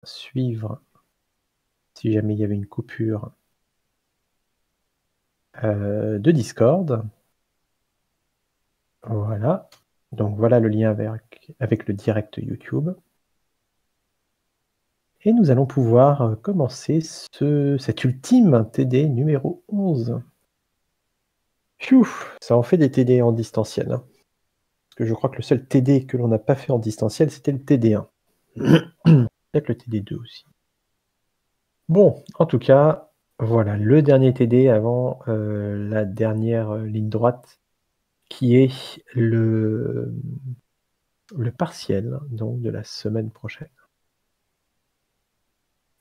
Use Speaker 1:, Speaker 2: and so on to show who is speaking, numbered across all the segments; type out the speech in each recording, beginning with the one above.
Speaker 1: suivre si jamais il y avait une coupure de Discord. Voilà. Donc voilà le lien avec le direct YouTube. Et nous allons pouvoir commencer cet ultime TD numéro 11. Pfiou, ça en fait des TD en distanciel. Hein. Parce que je crois que le seul TD que l'on n'a pas fait en distanciel, c'était le TD1. Peut-être le TD2 aussi. Bon, en tout cas, voilà le dernier TD avant la dernière ligne droite, qui est le partiel donc, de la semaine prochaine.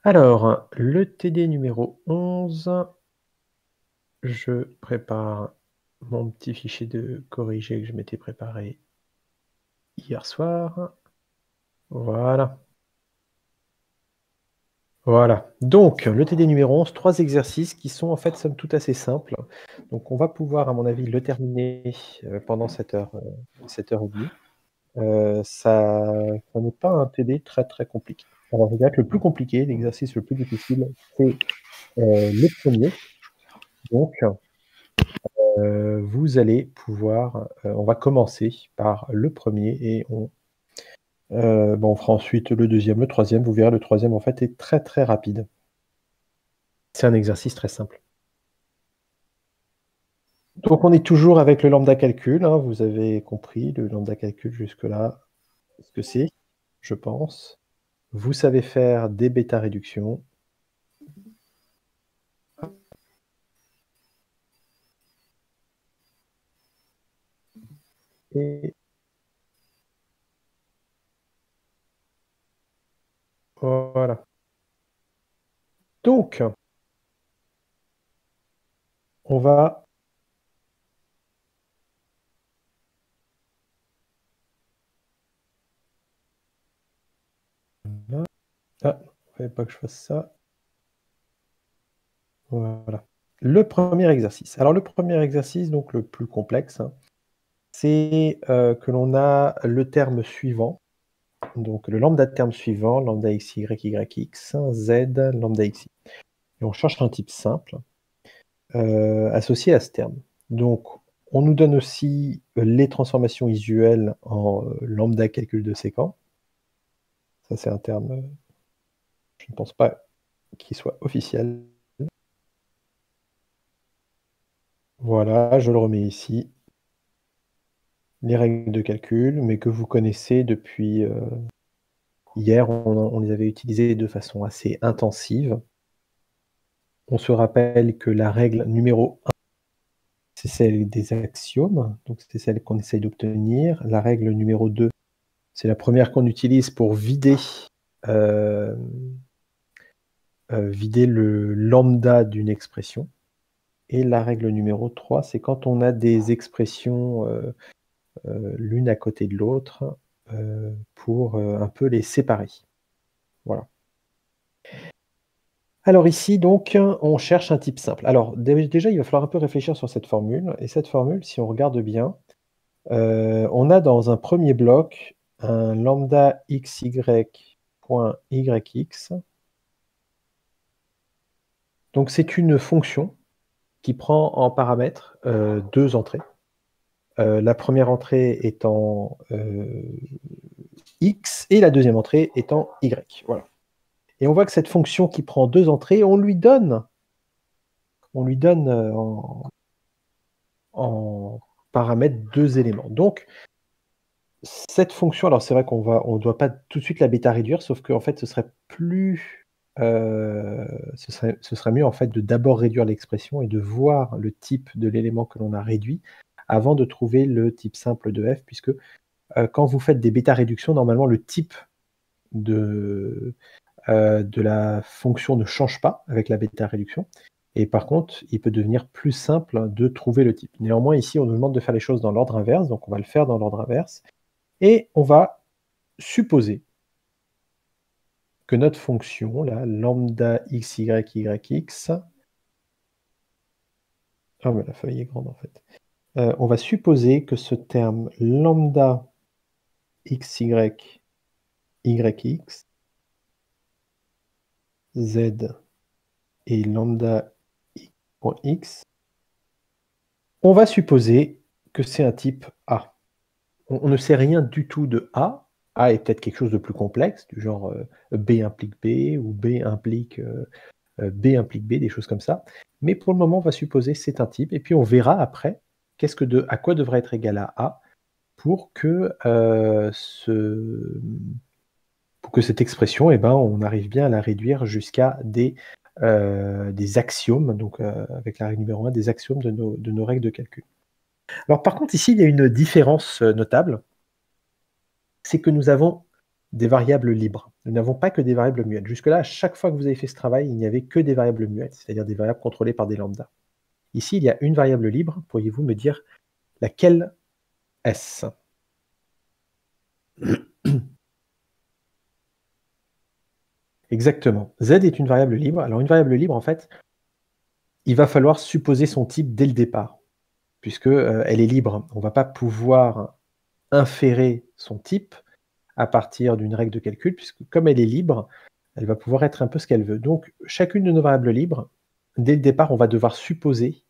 Speaker 1: Alors, le TD numéro 11, je prépare mon petit fichier de corrigé que je m'étais préparé hier soir. Voilà. Voilà. Donc, le TD numéro 11, 3 exercices qui sont en fait somme toute assez simples. Donc, on va pouvoir, à mon avis, le terminer pendant cette heure et demie. Ça n'est pas un TD très très compliqué. Alors, je dirais que le plus compliqué, l'exercice le plus difficile, c'est le premier. Donc, vous allez pouvoir, on va commencer par le premier et on fera ensuite le deuxième, le troisième. Vous verrez, le troisième en fait est très très rapide. C'est un exercice très simple. Donc on est toujours avec le lambda calcul, hein, vous avez compris le lambda calcul jusque-là, ce que c'est, je pense. Vous savez faire des bêta réductions. Et voilà. Donc, on va ah, il fallait pas que je fasse ça. Voilà. Le premier exercice. Alors le premier exercice, donc le plus complexe, hein, c'est que l'on a le terme suivant, donc le lambda de terme suivant, lambda xy, yx, z, lambda xy. Et on cherche un type simple associé à ce terme. Donc on nous donne aussi les transformations usuelles en lambda calcul de séquent. Ça c'est un terme, je ne pense pas qu'il soit officiel. Voilà, je le remets ici. Les règles de calcul, mais que vous connaissez depuis hier, on les avait utilisées de façon assez intensive. On se rappelle que la règle numéro 1, c'est celle des axiomes, donc c'est celle qu'on essaye d'obtenir. La règle numéro 2, c'est la première qu'on utilise pour vider le lambda d'une expression. Et la règle numéro 3, c'est quand on a des expressions l'une à côté de l'autre pour un peu les séparer. Voilà. Alors ici, donc, on cherche un type simple. Alors déjà, il va falloir un peu réfléchir sur cette formule. Et cette formule, si on regarde bien, on a dans un premier bloc un lambda xy.yx. Donc c'est une fonction qui prend en paramètre deux entrées. La première entrée étant x et la deuxième entrée étant y. Voilà. Et on voit que cette fonction qui prend deux entrées, on lui donne en paramètre deux éléments. Donc, cette fonction, alors c'est vrai qu'on ne doit pas tout de suite la bêta réduire, sauf qu'en fait, ce serait mieux en fait de d'abord réduire l'expression et de voir le type de l'élément que l'on a réduit avant de trouver le type simple de f, puisque quand vous faites des bêta réductions, normalement le type de la fonction ne change pas avec la bêta réduction. Et par contre, il peut devenir plus simple de trouver le type. Néanmoins, ici, on nous demande de faire les choses dans l'ordre inverse, donc on va le faire dans l'ordre inverse. Et on va supposer que notre fonction, là, lambda xy,yx, ah mais la feuille est grande en fait. On va supposer que ce terme lambda xy,yx z et lambda x, on va supposer que c'est un type A. On ne sait rien du tout de A. A est peut-être quelque chose de plus complexe, du genre B implique B, ou B implique B, des choses comme ça. Mais pour le moment, on va supposer que c'est un type, et puis on verra après à quoi devrait être égal à A pour que, cette expression, on arrive bien à la réduire jusqu'à des axiomes, donc avec la règle numéro 1, des axiomes de nos règles de calcul. Alors par contre, ici, il y a une différence notable, c'est que nous avons des variables libres. Nous n'avons pas que des variables muettes. Jusque-là, à chaque fois que vous avez fait ce travail, il n'y avait que des variables muettes, c'est-à-dire des variables contrôlées par des lambdas. Ici, il y a une variable libre. Pourriez-vous me dire laquelle est-ce? Exactement. Z est une variable libre. Alors une variable libre, en fait, il va falloir supposer son type dès le départ, puisque elle est libre. On ne va pas pouvoir inférer son type à partir d'une règle de calcul, puisque comme elle est libre, elle va pouvoir être un peu ce qu'elle veut. Donc chacune de nos variables libres, dès le départ, on va devoir supposer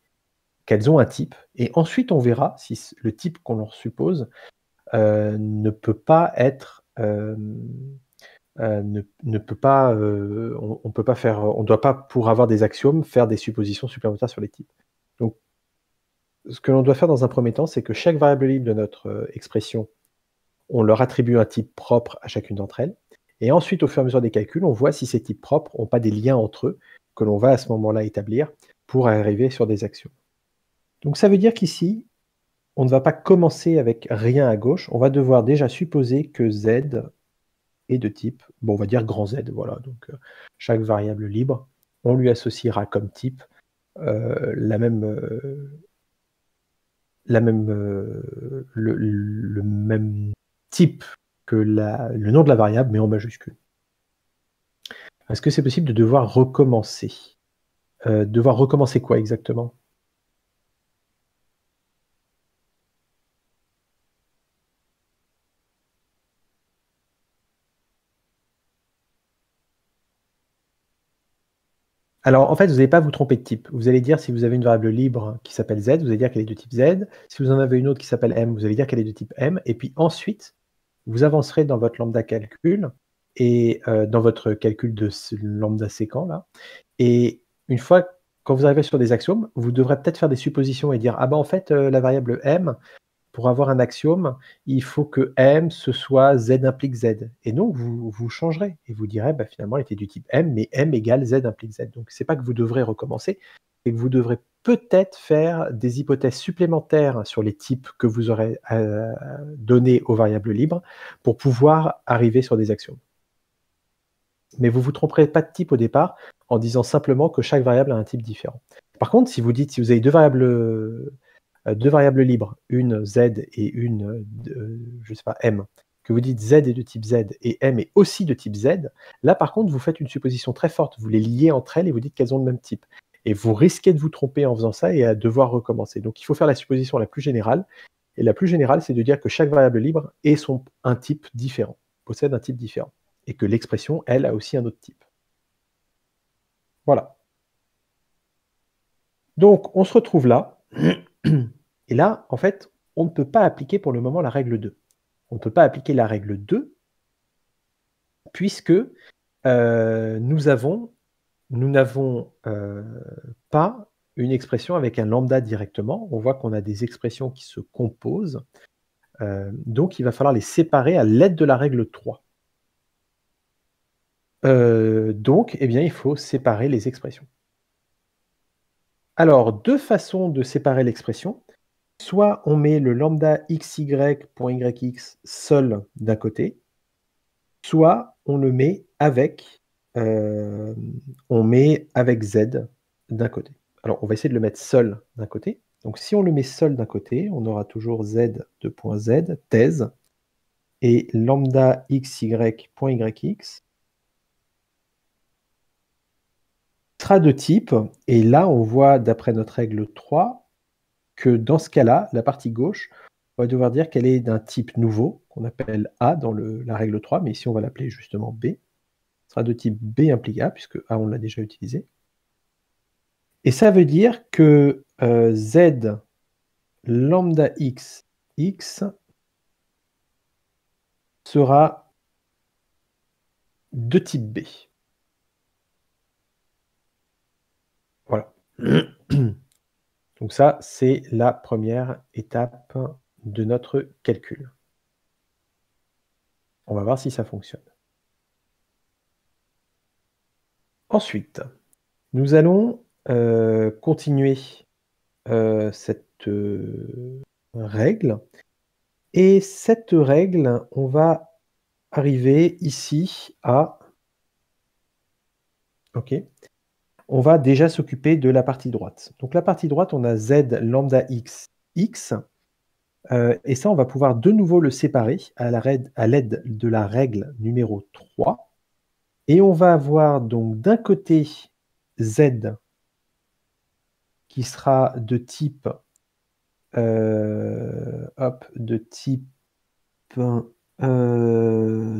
Speaker 1: qu'elles ont un type, et ensuite on verra si le type qu'on leur suppose ne peut pas être ne peut pas, on peut pas faire, on doit pas, pour avoir des axiomes, faire des suppositions supplémentaires sur les types. Donc, ce que l'on doit faire dans un premier temps, c'est que chaque variable libre de notre expression, on leur attribue un type propre à chacune d'entre elles. Et ensuite, au fur et à mesure des calculs, on voit si ces types propres n'ont pas des liens entre eux que l'on va à ce moment-là établir pour arriver sur des axiomes. Donc ça veut dire qu'ici, on ne va pas commencer avec rien à gauche, on va devoir déjà supposer que z est de type, bon, on va dire grand Z, voilà. Donc chaque variable libre, on lui associera comme type le même type que le nom de la variable, mais en majuscule. Est-ce que c'est possible de devoir recommencer? Devoir recommencer quoi exactement? Alors, en fait, vous n'allez pas vous tromper de type. Vous allez dire, si vous avez une variable libre qui s'appelle Z, vous allez dire qu'elle est de type Z. Si vous en avez une autre qui s'appelle M, vous allez dire qu'elle est de type M. Et puis ensuite, vous avancerez dans votre lambda calcul et dans votre calcul de lambda séquent là. Et une fois, quand vous arrivez sur des axiomes, vous devrez peut-être faire des suppositions et dire ah ben en fait la variable M, pour avoir un axiome, il faut que M ce soit Z implique Z. Et donc vous changerez et vous direz bah, finalement elle était du type M, mais M égale Z implique Z. Donc c'est pas que vous devrez recommencer, c'est que vous devrez peut-être faire des hypothèses supplémentaires sur les types que vous aurez donnés aux variables libres pour pouvoir arriver sur des axiomes. Mais vous ne vous tromperez pas de type au départ en disant simplement que chaque variable a un type différent. Par contre, si vous dites, si vous avez deux variables libres, une Z et une, je sais pas, M, que vous dites Z est de type Z et M est aussi de type Z, là par contre, vous faites une supposition très forte, vous les liez entre elles et vous dites qu'elles ont le même type. Et vous risquez de vous tromper en faisant ça et à devoir recommencer. Donc il faut faire la supposition la plus générale. Et la plus générale, c'est de dire que chaque variable libre un type différent, possède un type différent. Et que l'expression, elle, a aussi un autre type. Voilà. Donc, on se retrouve là. Et là, en fait, on ne peut pas appliquer pour le moment la règle 2. On ne peut pas appliquer la règle 2 puisque nous n'avons pas une expression avec un lambda directement. On voit qu'on a des expressions qui se composent. Donc, il va falloir les séparer à l'aide de la règle 3. Donc, eh bien, il faut séparer les expressions. Alors, deux façons de séparer l'expression. Soit on met le lambda xy.yx seul d'un côté, soit on le met avec, z d'un côté. Alors, on va essayer de le mettre seul d'un côté. Donc, si on le met seul d'un côté, on aura toujours z de point z, thèse, et lambda xy.yx sera de type, et là, on voit, d'après notre règle 3, que dans ce cas-là, la partie gauche, on va devoir dire qu'elle est d'un type nouveau, qu'on appelle A dans la règle 3, mais ici on va l'appeler justement B. sera de type B implique A, puisque A, on l'a déjà utilisé. Et ça veut dire que Z lambda X sera de type B. Voilà. Donc ça, c'est la première étape de notre calcul. On va voir si ça fonctionne. Ensuite, nous allons continuer cette règle. Et cette règle, on va arriver ici à... OK. On va déjà s'occuper de la partie droite. Donc la partie droite, on a Z lambda X. Et ça, on va pouvoir de nouveau le séparer à l'aide de la règle numéro 3. Et on va avoir donc d'un côté Z qui sera de type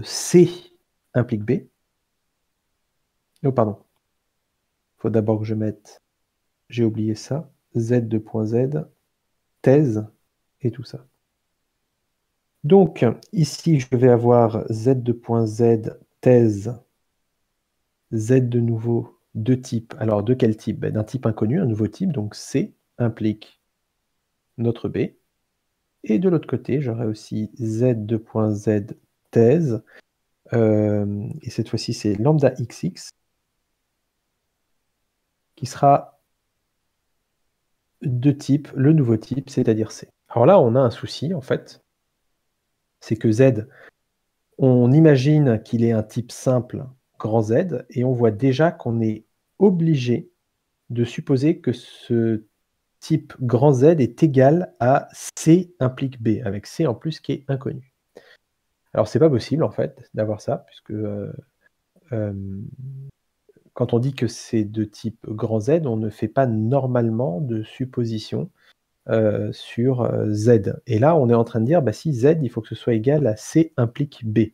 Speaker 1: C implique B. Oh, pardon. Il faut d'abord que je mette, j'ai oublié ça, Z de point Z, thèse et tout ça. Donc, ici, je vais avoir Z de point Z, thèse, Z de nouveau, de type. Alors, de quel type? D'un type inconnu, un nouveau type. Donc, C implique notre B. Et de l'autre côté, j'aurai aussi Z de point Z, thèse. Et cette fois-ci, c'est lambda XX qui sera de type, le nouveau type, c'est-à-dire C. Alors là, on a un souci, en fait. C'est que Z, on imagine qu'il est un type simple grand Z, et on voit déjà qu'on est obligé de supposer que ce type grand Z est égal à C implique B, avec C en plus qui est inconnu. Alors c'est pas possible en fait d'avoir ça, puisque quand on dit que c'est de type grand Z, on ne fait pas normalement de supposition sur Z. Et là, on est en train de dire, bah, si Z, il faut que ce soit égal à C implique B.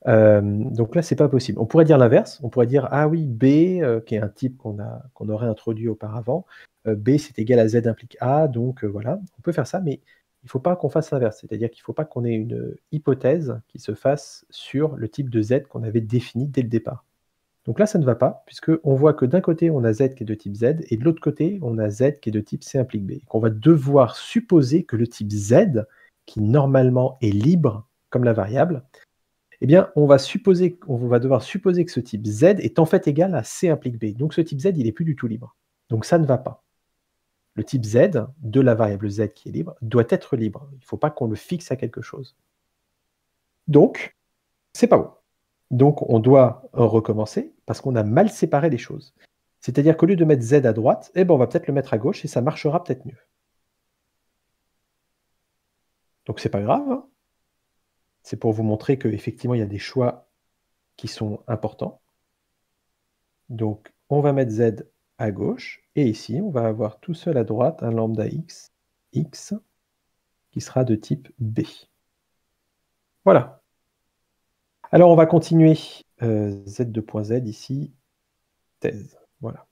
Speaker 1: Donc là, c'est pas possible. On pourrait dire l'inverse. On pourrait dire, ah oui, B, qui est un type qu'on aurait introduit auparavant, B, c'est égal à Z implique A, donc voilà. On peut faire ça, mais il ne faut pas qu'on fasse l'inverse. C'est-à-dire qu'il ne faut pas qu'on ait une hypothèse qui se fasse sur le type de Z qu'on avait défini dès le départ. Donc là, ça ne va pas, puisqu'on voit que d'un côté, on a Z qui est de type Z, et de l'autre côté, on a Z qui est de type C implique B. On va devoir supposer que le type Z, qui normalement est libre, comme la variable, eh bien, on va devoir supposer que ce type Z est en fait égal à C implique B. Donc ce type Z, il n'est plus du tout libre. Donc ça ne va pas. Le type Z, de la variable Z qui est libre, doit être libre. Il ne faut pas qu'on le fixe à quelque chose. Donc, c'est pas bon. Donc on doit recommencer parce qu'on a mal séparé les choses. C'est-à-dire qu'au lieu de mettre Z à droite, eh ben, on va peut-être le mettre à gauche et ça marchera peut-être mieux. Donc c'est pas grave, hein. C'est pour vous montrer qu'effectivement, il y a des choix qui sont importants. Donc on va mettre Z à gauche, et ici, on va avoir tout seul à droite un lambda X qui sera de type B. Voilà. Alors on va continuer Z de point Z ici, thèse. Voilà.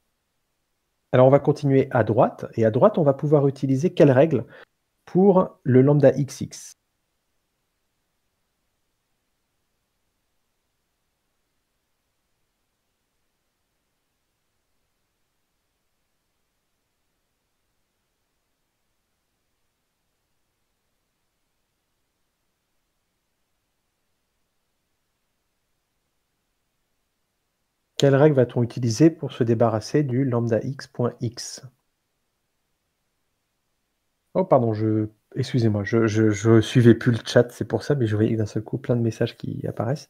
Speaker 1: Alors on va continuer à droite, et à droite, on va pouvoir utiliser quelle règle pour le lambda XX? Quelle règle va-t-on utiliser pour se débarrasser du lambda x.x? Oh pardon, excusez-moi, je suivais plus le chat, c'est pour ça, mais je voyais d'un seul coup plein de messages qui apparaissent.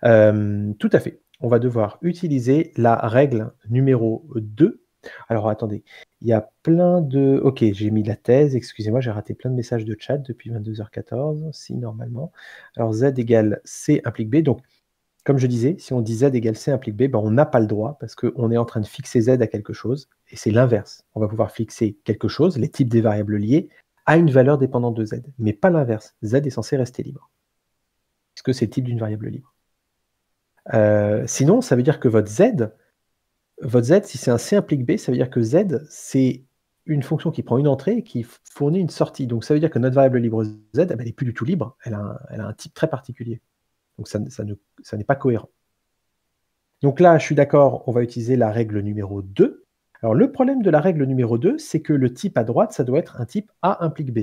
Speaker 1: Tout à fait. On va devoir utiliser la règle numéro 2. Alors attendez, il y a plein de... Ok, j'ai mis la thèse, excusez-moi, j'ai raté plein de messages de chat depuis 22h14, si normalement. Alors Z égale C implique B, donc comme je disais, si on dit Z égale C implique B, ben on n'a pas le droit parce qu'on est en train de fixer Z à quelque chose, et c'est l'inverse. On va pouvoir fixer quelque chose, les types des variables liées, à une valeur dépendante de Z, mais pas l'inverse. Z est censé rester libre, puisque c'est le type d'une variable libre. Sinon, ça veut dire que votre Z, si c'est un C implique B, ça veut dire que Z, c'est une fonction qui prend une entrée et qui fournit une sortie. Donc ça veut dire que notre variable libre Z, elle n'est plus du tout libre, elle a un type très particulier. Donc ça n'est pas cohérent. Donc là, je suis d'accord, on va utiliser la règle numéro 2. Alors le problème de la règle numéro 2, c'est que le type à droite, ça doit être un type A implique B.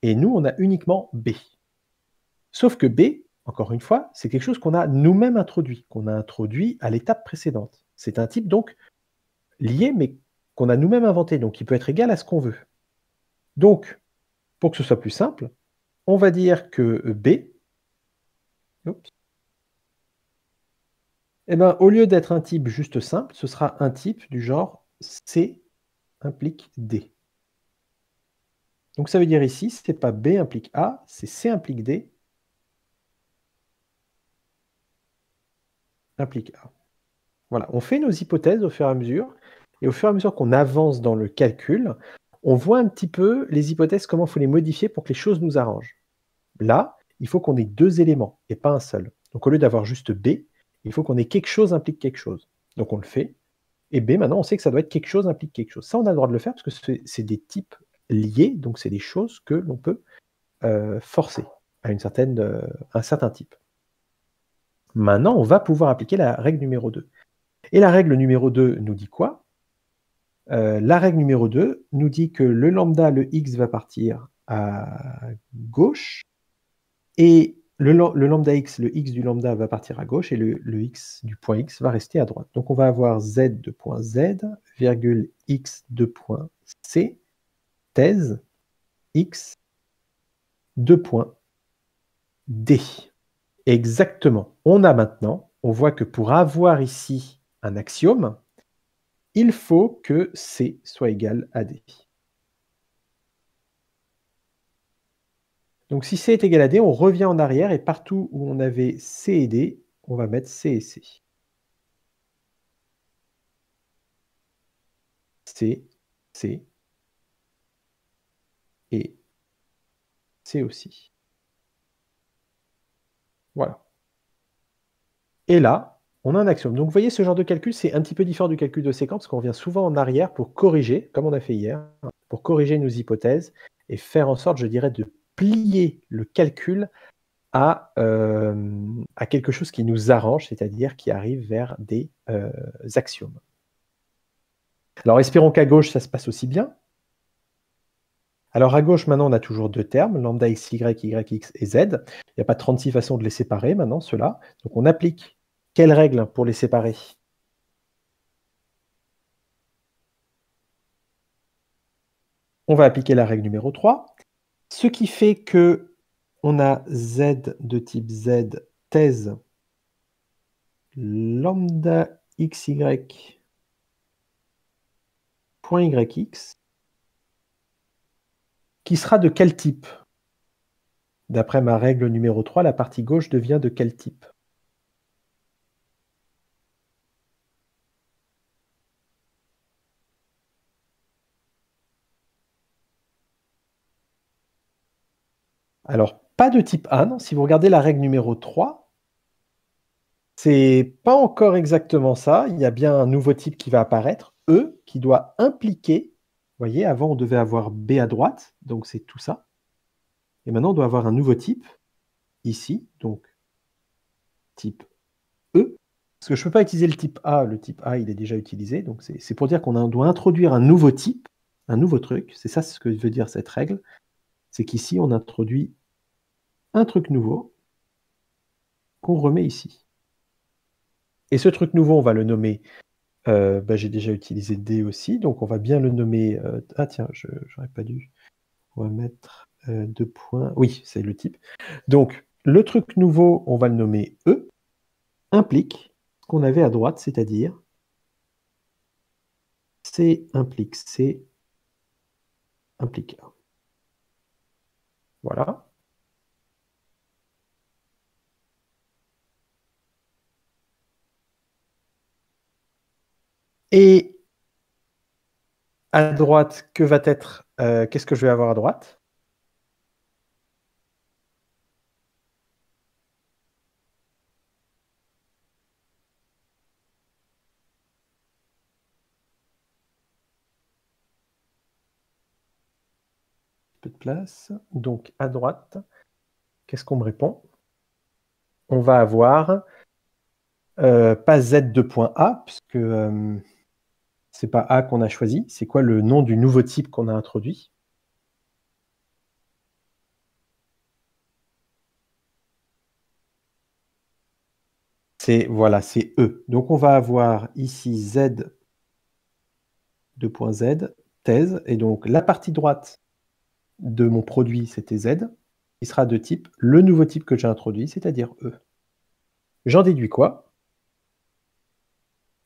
Speaker 1: Et nous, on a uniquement B. Sauf que B, encore une fois, c'est quelque chose qu'on a nous-mêmes introduit, qu'on a introduit à l'étape précédente. C'est un type donc lié, mais qu'on a nous-mêmes inventé, donc qui peut être égal à ce qu'on veut. Donc, pour que ce soit plus simple, on va dire que B, eh ben, au lieu d'être un type juste simple, ce sera un type du genre C implique D. Donc ça veut dire ici, ce n'est pas B implique A, c'est C implique D implique A. Voilà, on fait nos hypothèses au fur et à mesure, et au fur et à mesure qu'on avance dans le calcul, on voit un petit peu les hypothèses, comment il faut les modifier pour que les choses nous arrangent. Là, il faut qu'on ait 2 éléments et pas un seul. Donc au lieu d'avoir juste B, il faut qu'on ait quelque chose implique quelque chose. Donc on le fait. Et B, maintenant, on sait que ça doit être quelque chose implique quelque chose. Ça, on a le droit de le faire parce que c'est des types liés, donc c'est des choses que l'on peut forcer à un certain type. Maintenant, on va pouvoir appliquer la règle numéro 2. Et la règle numéro 2 nous dit quoi? La règle numéro 2 nous dit que le lambda, le x va partir à gauche, et le lambda x, le x du lambda va partir à gauche, et le x du point x va rester à droite. Donc on va avoir z de point z, virgule x de point c, thèse x de point d. Exactement. On voit que pour avoir ici un axiome, il faut que C soit égal à D. Donc si C est égal à D, on revient en arrière et partout où on avait C et D, on va mettre C et C. C, C et C aussi. Voilà. Et là, on a un axiome. Donc vous voyez, ce genre de calcul, c'est un petit peu différent du calcul de séquence, parce qu'on revient souvent en arrière pour corriger, comme on a fait hier, pour corriger nos hypothèses et faire en sorte, je dirais, de plier le calcul à quelque chose qui nous arrange, c'est-à-dire qui arrive vers des axiomes. Alors espérons qu'à gauche, ça se passe aussi bien. Alors à gauche, maintenant, on a toujours 2 termes, lambda xy, yx et z. Il n'y a pas 36 façons de les séparer maintenant, ceux-là. Donc on applique quelle règle pour les séparer? On va appliquer la règle numéro 3, ce qui fait que on a z de type z, thèse lambda xy point yx, qui sera de quel type? D'après ma règle numéro 3, la partie gauche devient de quel type? Alors, pas de type A, non. Si vous regardez la règle numéro 3, c'est pas encore exactement ça. Il y a bien un nouveau type qui va apparaître, E, qui doit impliquer, vous voyez, avant on devait avoir B à droite, donc c'est tout ça. Et maintenant on doit avoir un nouveau type, ici, donc type E. Parce que je ne peux pas utiliser le type A il est déjà utilisé, donc c'est pour dire qu'on doit introduire un nouveau type, un nouveau truc, c'est ça ce que veut dire cette règle, c'est qu'ici on introduit un truc nouveau qu'on remet ici. Et ce truc nouveau, on va le nommer, j'ai déjà utilisé D aussi, donc on va bien le nommer, ah tiens, j'aurais pas dû, on va mettre 2 points, oui, c'est le type. Donc, le truc nouveau, on va le nommer E, implique ce qu'on avait à droite, c'est-à-dire C implique C implique A. Voilà. Et à droite, que va être, qu'est-ce que je vais avoir à droite? peu de place. Donc, à droite, qu'est-ce qu'on me répond? On va avoir pas Z de point A, puisque c'est pas A qu'on a choisi. C'est quoi le nom du nouveau type qu'on a introduit? Voilà, c'est E. Donc, on va avoir ici Z de point Z, thèse. Et donc, la partie droite de mon produit, c'était Z, qui sera de type le nouveau type que j'ai introduit, c'est-à-dire E. J'en déduis quoi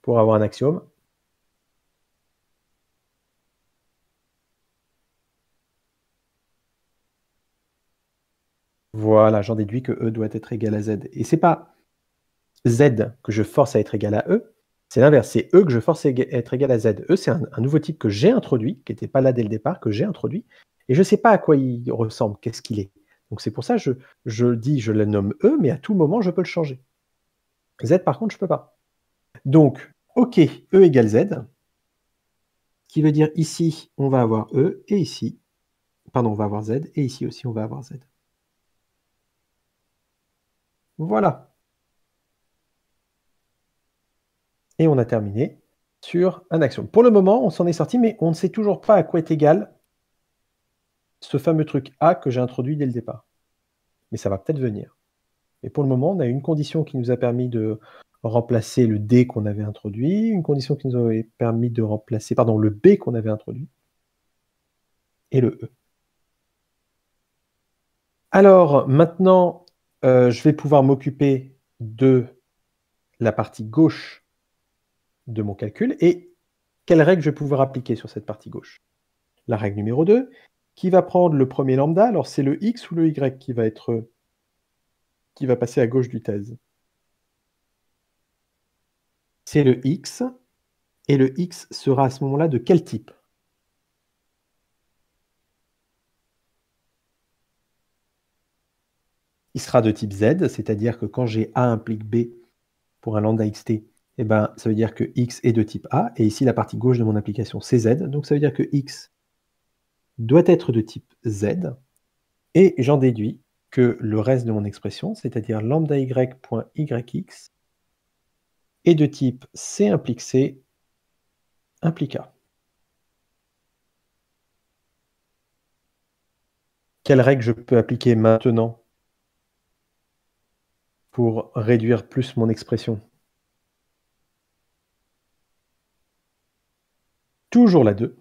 Speaker 1: pour avoir un axiome? Voilà, j'en déduis que E doit être égal à Z. Et c'est pas Z que je force à être égal à E, c'est l'inverse, c'est E que je force à être égal à Z. E, c'est un nouveau type que j'ai introduit, qui n'était pas là dès le départ, que j'ai introduit, et je ne sais pas à quoi il ressemble, qu'est-ce qu'il est. Donc c'est pour ça que je dis, je le nomme E, mais à tout moment, je peux le changer. Z, par contre, je ne peux pas. Donc, OK, E égale Z, qui veut dire ici, on va avoir E, et ici, pardon, on va avoir Z, et ici aussi, on va avoir Z. Voilà. Et on a terminé sur un axiome. Pour le moment, on s'en est sorti, mais on ne sait toujours pas à quoi est égal ce fameux truc A que j'ai introduit dès le départ. Mais ça va peut-être venir. Et pour le moment, on a une condition qui nous a permis de remplacer le D qu'on avait introduit, une condition qui nous avait permis de remplacer, pardon, le B qu'on avait introduit, et le E. Alors, maintenant, je vais pouvoir m'occuper de la partie gauche de mon calcul, et quelle règle je vais pouvoir appliquer sur cette partie gauche? La règle numéro 2, qui va prendre le premier lambda, alors c'est le X ou le Y qui va passer à gauche du thèse? C'est le X, et le X sera à ce moment-là de quel type? Il sera de type Z, c'est-à-dire que quand j'ai A implique B pour un lambda xt, eh ben, ça veut dire que X est de type A, et ici la partie gauche de mon application c'est Z, donc ça veut dire que X doit être de type Z, et j'en déduis que le reste de mon expression, c'est-à-dire lambda y.yx, est de type C implique C implique A. Quelle règle je peux appliquer maintenant pour réduire plus mon expression? Toujours la 2.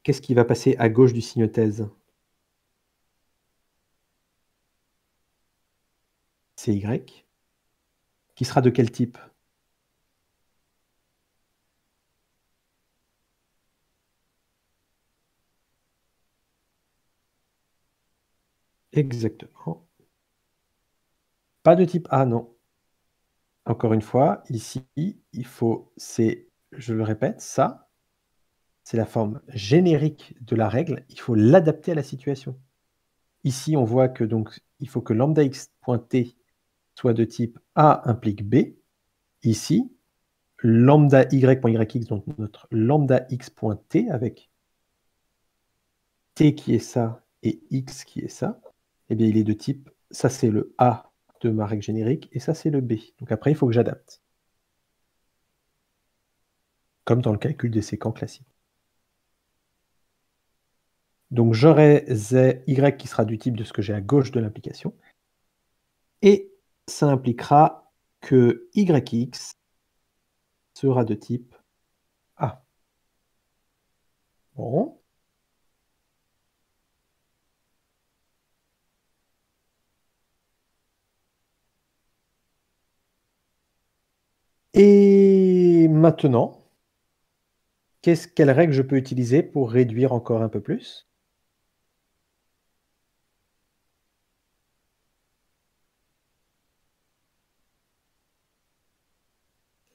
Speaker 1: Qu'est-ce qui va passer à gauche du signe thèse? C'est Y. Qui sera de quel type? Exactement. Pas de type A, non. Encore une fois, ici, il faut, je le répète, ça, c'est la forme générique de la règle. Il faut l'adapter à la situation. Ici, on voit que donc, il faut que lambda x.t soit de type A implique B. Ici, lambda y.yx, donc notre lambda x.t avec t qui est ça et x qui est ça, eh bien, il est de type, ça c'est le A de ma règle générique, et ça c'est le B. Donc après, il faut que j'adapte. Comme dans le calcul des séquents classiques. Donc j'aurai Y qui sera du type de ce que j'ai à gauche de l'application, et ça impliquera que YX sera de type A. Bon. Et maintenant, quelle règle je peux utiliser pour réduire encore un peu plus?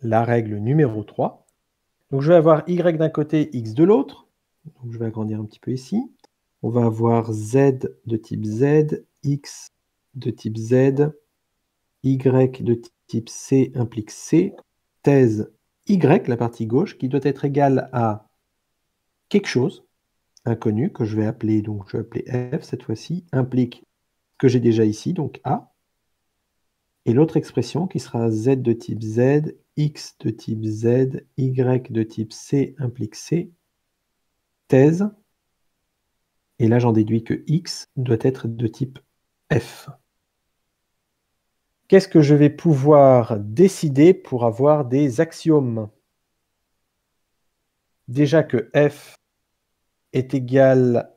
Speaker 1: La règle numéro 3. Donc je vais avoir Y d'un côté, X de l'autre. Donc je vais agrandir un petit peu ici. On va avoir Z de type Z, X de type Z, Y de type C implique C, thèse Y, la partie gauche, qui doit être égale à quelque chose. inconnu que je vais appeler, donc je vais appeler f cette fois-ci, implique ce que j'ai déjà ici, donc a, et l'autre expression qui sera z de type z, x de type z, y de type c implique c, thèse, et là j'en déduis que x doit être de type f. Qu'est-ce que je vais pouvoir décider pour avoir des axiomes? Déjà que f est égal...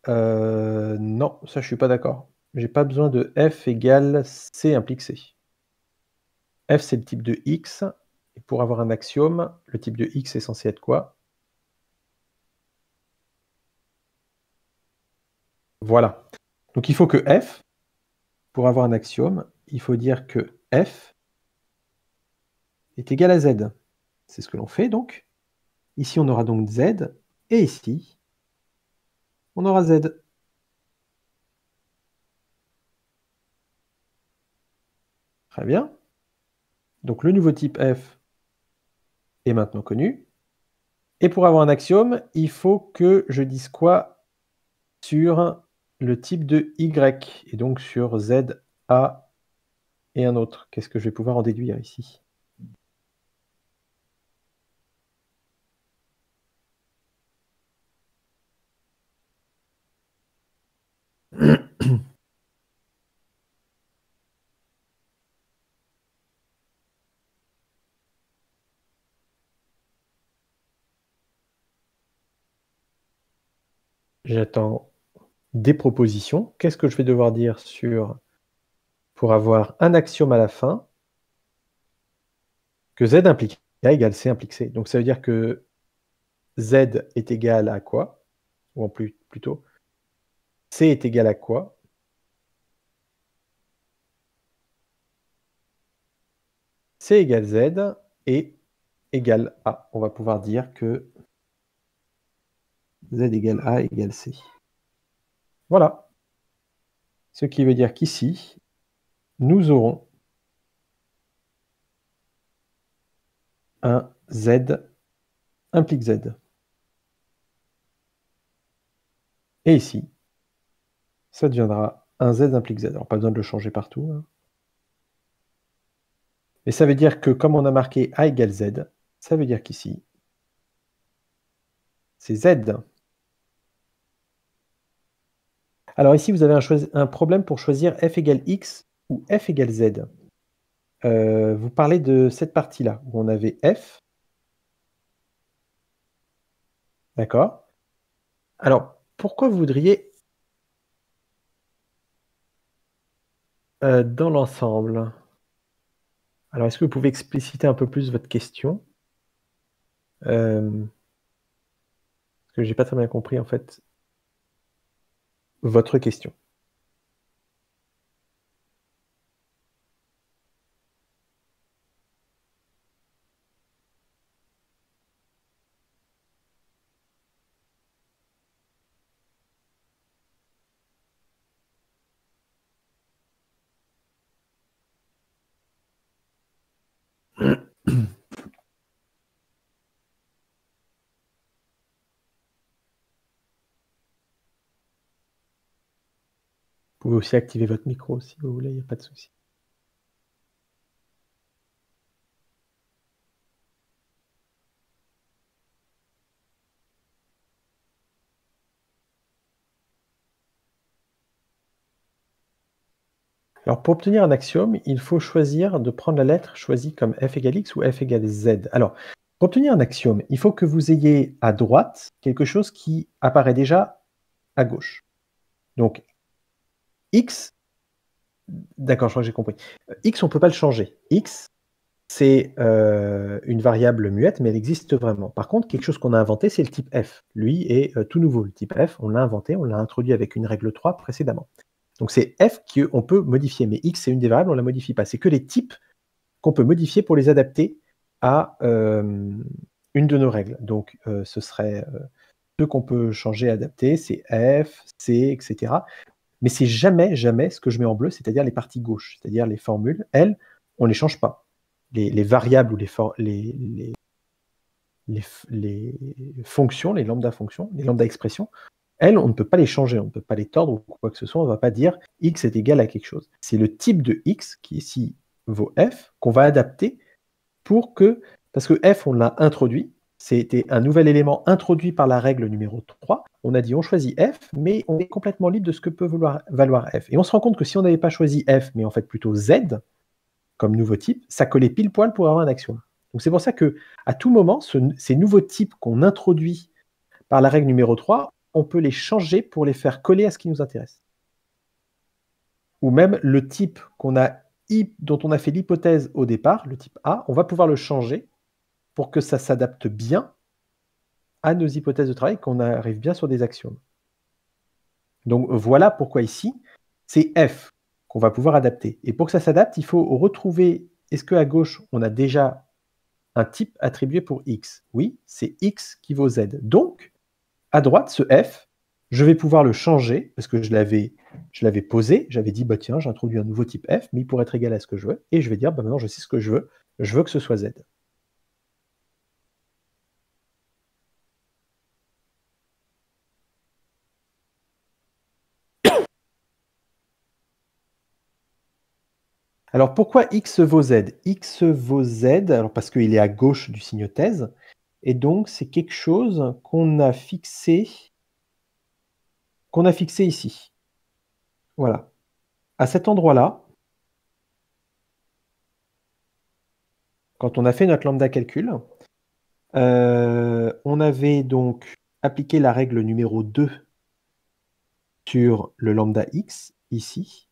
Speaker 1: non, ça je suis pas d'accord. J'ai pas besoin de f égale c implique c. F c'est le type de x, et pour avoir un axiome, le type de x est censé être quoi? Voilà. Donc il faut que f, pour avoir un axiome, il faut dire que f est égal à z. C'est ce que l'on fait donc. Ici on aura donc z, et ici on aura z. Très bien. Donc le nouveau type f est maintenant connu. Et pour avoir un axiome, il faut que je dise quoi sur le type de y, et donc sur z, a et un autre. Qu'est-ce que je vais pouvoir en déduire ici? J'attends des propositions. Qu'est-ce que je vais devoir dire pour avoir un axiome à la fin, que z implique a égale c implique c. Donc ça veut dire que z est égal à quoi? Ou en plutôt, c est égal à quoi? C égale z et égale a. On va pouvoir dire que z égale a égale c. Voilà. Ce qui veut dire qu'ici, nous aurons un z implique z. Et ici, ça deviendra un z implique z. Alors pas besoin de le changer partout, hein. Mais ça veut dire que comme on a marqué a égale z, ça veut dire qu'ici, c'est z. Alors ici, vous avez un problème pour choisir f égale x ou f égale z. Vous parlez de cette partie-là, où on avait f. D'accord. Alors, pourquoi vous voudriez dans l'ensemble? Alors, est-ce que vous pouvez expliciter un peu plus votre question? Parce que j'ai pas très bien compris, en fait, votre question. Vous pouvez aussi activer votre micro si vous voulez, il n'y a pas de souci. Alors, pour obtenir un axiome, il faut choisir de prendre la lettre choisie comme f égale x ou f égale z. Alors, pour obtenir un axiome, il faut que vous ayez à droite quelque chose qui apparaît déjà à gauche. Donc, x, d'accord, je crois que j'ai compris. X, on ne peut pas le changer. X, c'est une variable muette, mais elle existe vraiment. Par contre, quelque chose qu'on a inventé, c'est le type f. Lui est tout nouveau. Le type f, on l'a inventé, on l'a introduit avec une règle 3 précédemment. Donc c'est f qu'on peut modifier, mais x, c'est une des variables, on ne la modifie pas. C'est que les types qu'on peut modifier pour les adapter à une de nos règles. Donc ce serait ceux qu'on peut changer, adapter, c'est f, c, etc. Mais c'est jamais, jamais ce que je mets en bleu, c'est-à-dire les parties gauches, c'est-à-dire les formules, elles, on ne les change pas. Les variables ou les les fonctions, les lambda fonctions, les lambda expressions, elles, on ne peut pas les changer, on ne peut pas les tordre ou quoi que ce soit, on ne va pas dire x est égal à quelque chose. C'est le type de x, qui ici vaut f, qu'on va adapter pour que, parce que f, on l'a introduit, c'était un nouvel élément introduit par la règle numéro 3, on a dit on choisit f, mais on est complètement libre de ce que peut valoir f. Et on se rend compte que si on n'avait pas choisi f, mais en fait plutôt z, comme nouveau type, ça collait pile poil pour avoir un axiome. Donc c'est pour ça que à tout moment, ces nouveaux types qu'on introduit par la règle numéro 3, on peut les changer pour les faire coller à ce qui nous intéresse. Ou même le type dont on a fait l'hypothèse au départ, le type A, on va pouvoir le changer pour que ça s'adapte bien à nos hypothèses de travail, qu'on arrive bien sur des axiomes. Donc voilà pourquoi ici, c'est f qu'on va pouvoir adapter. Et pour que ça s'adapte, il faut retrouver, est-ce qu'à gauche, on a déjà un type attribué pour x? Oui, c'est x qui vaut z. Donc, à droite, ce f, je vais pouvoir le changer, parce que je l'avais posé, j'avais dit, bah tiens, j'introduis un nouveau type f, mais il pourrait être égal à ce que je veux, et je vais dire, bah maintenant je sais ce que je veux que ce soit z. Alors pourquoi x vaut z? X vaut z, alors parce qu'il est à gauche du signe thèse, et donc c'est quelque chose qu'on a fixé ici. Voilà. À cet endroit-là, quand on a fait notre lambda calcul, on avait donc appliqué la règle numéro 2 sur le lambda x, ici.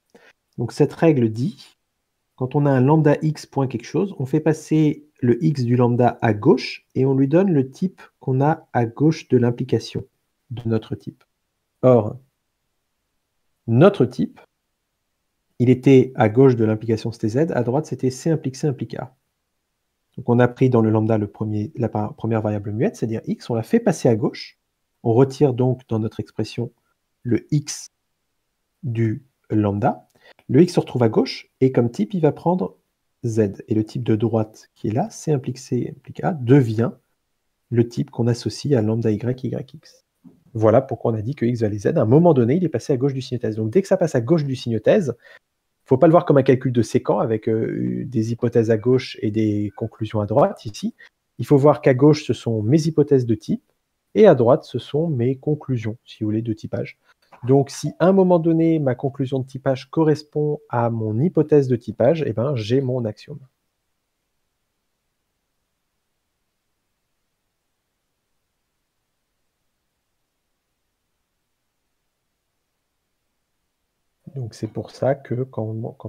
Speaker 1: Donc cette règle dit, quand on a un lambda x point quelque chose, on fait passer le x du lambda à gauche et on lui donne le type qu'on a à gauche de l'implication de notre type. Or, notre type, il était à gauche de l'implication c'était z, à droite c'était c implique c implique a. Donc on a pris dans le lambda la première variable muette, c'est-à-dire x, on l'a fait passer à gauche. On retire donc dans notre expression le x du lambda. Le x se retrouve à gauche et comme type, il va prendre z. Et le type de droite qui est là, c implique a, devient le type qu'on associe à lambda y, yx. Voilà pourquoi on a dit que x valait z. À un moment donné, il est passé à gauche du signe thèse. Donc dès que ça passe à gauche du signe thèse, il ne faut pas le voir comme un calcul de séquent avec des hypothèses à gauche et des conclusions à droite ici. Il faut voir qu'à gauche, ce sont mes hypothèses de type et à droite, ce sont mes conclusions, si vous voulez, de typage. Donc si à un moment donné, ma conclusion de typage correspond à mon hypothèse de typage, eh ben, j'ai mon axiome. Donc c'est pour ça que quand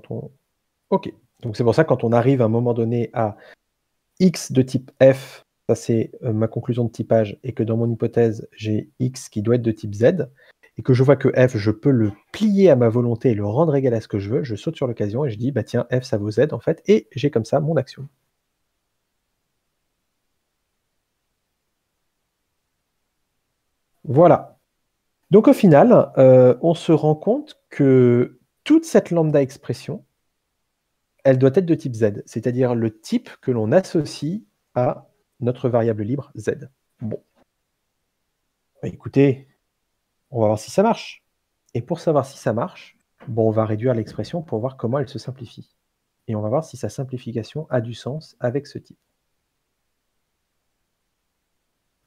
Speaker 1: on... Ok. Donc c'est pour ça que quand on arrive à un moment donné à x de type f, ça c'est ma conclusion de typage, et que dans mon hypothèse, j'ai x qui doit être de type z, et que je vois que f, je peux le plier à ma volonté et le rendre égal à ce que je veux, je saute sur l'occasion et je dis, bah tiens, f ça vaut z en fait, et j'ai comme ça mon axiome. Voilà. Donc au final, on se rend compte que toute cette lambda expression, elle doit être de type z, c'est-à-dire le type que l'on associe à notre variable libre z. Bon. Bah, écoutez, on va voir si ça marche. Et pour savoir si ça marche, bon, on va réduire l'expression pour voir comment elle se simplifie. Et on va voir si sa simplification a du sens avec ce type.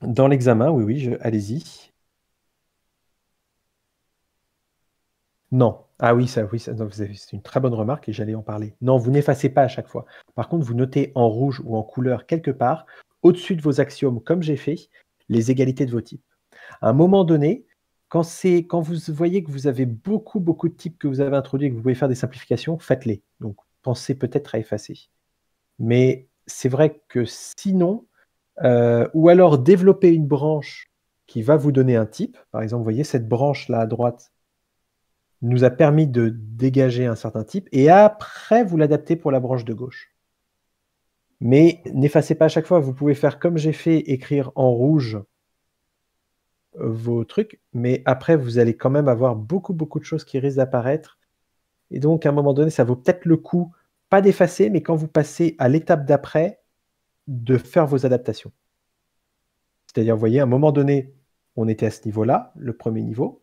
Speaker 1: Dans l'examen, oui, allez-y. Non. Ah oui, c'est une très bonne remarque et j'allais en parler. Non, vous n'effacez pas à chaque fois. Par contre, vous notez en rouge ou en couleur quelque part, au-dessus de vos axiomes, comme j'ai fait, les égalités de vos types. À un moment donné, quand vous voyez que vous avez beaucoup de types que vous avez introduits et que vous pouvez faire des simplifications, faites-les. Donc, pensez peut-être à effacer. Mais c'est vrai que sinon, ou alors développer une branche qui va vous donner un type. Par exemple, vous voyez cette branche-là à droite nous a permis de dégager un certain type, et après, vous l'adaptez pour la branche de gauche. Mais n'effacez pas à chaque fois, vous pouvez faire comme j'ai fait, écrire en rouge vos trucs, mais après, vous allez quand même avoir beaucoup de choses qui risquent d'apparaître. Et donc, à un moment donné, ça vaut peut-être le coup, pas d'effacer, mais quand vous passez à l'étape d'après, de faire vos adaptations. C'est-à-dire, vous voyez, à un moment donné, on était à ce niveau-là, le premier niveau.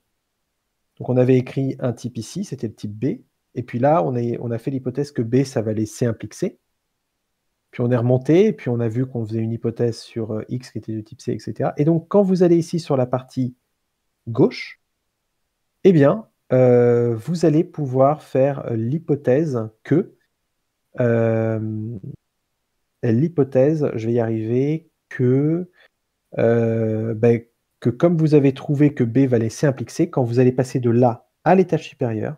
Speaker 1: Donc on avait écrit un type ici, c'était le type B. Et puis là, on a fait l'hypothèse que B, ça valait C implique C. Puis on est remonté, et puis on a vu qu'on faisait une hypothèse sur X qui était de type C, etc. Et donc, quand vous allez ici sur la partie gauche, eh bien, vous allez pouvoir faire l'hypothèse que, je vais y arriver, ben, que comme vous avez trouvé que B valait C implique C, quand vous allez passer de là à l'étage supérieur,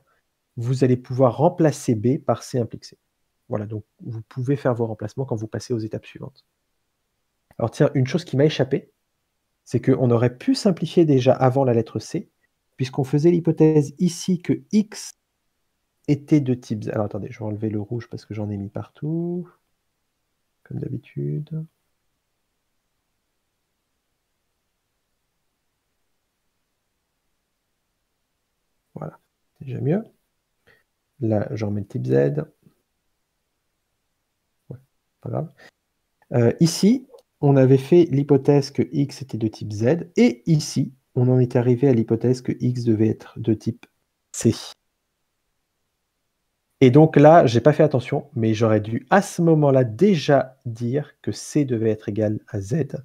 Speaker 1: vous allez pouvoir remplacer B par C implique C. Voilà, donc vous pouvez faire vos remplacements quand vous passez aux étapes suivantes. Alors tiens, une chose qui m'a échappé, c'est qu'on aurait pu simplifier déjà avant la lettre C, puisqu'on faisait l'hypothèse ici que X était de type Z. Alors attendez, je vais enlever le rouge parce que j'en ai mis partout, comme d'habitude. Voilà, c'est déjà mieux. Là, j'en remets le type Z. Ouais, pas grave. Ici, on avait fait l'hypothèse que X était de type Z, et ici, on en est arrivé à l'hypothèse que X devait être de type C. Et donc là, j'ai pas fait attention, mais j'aurais dû à ce moment-là déjà dire que C devait être égal à Z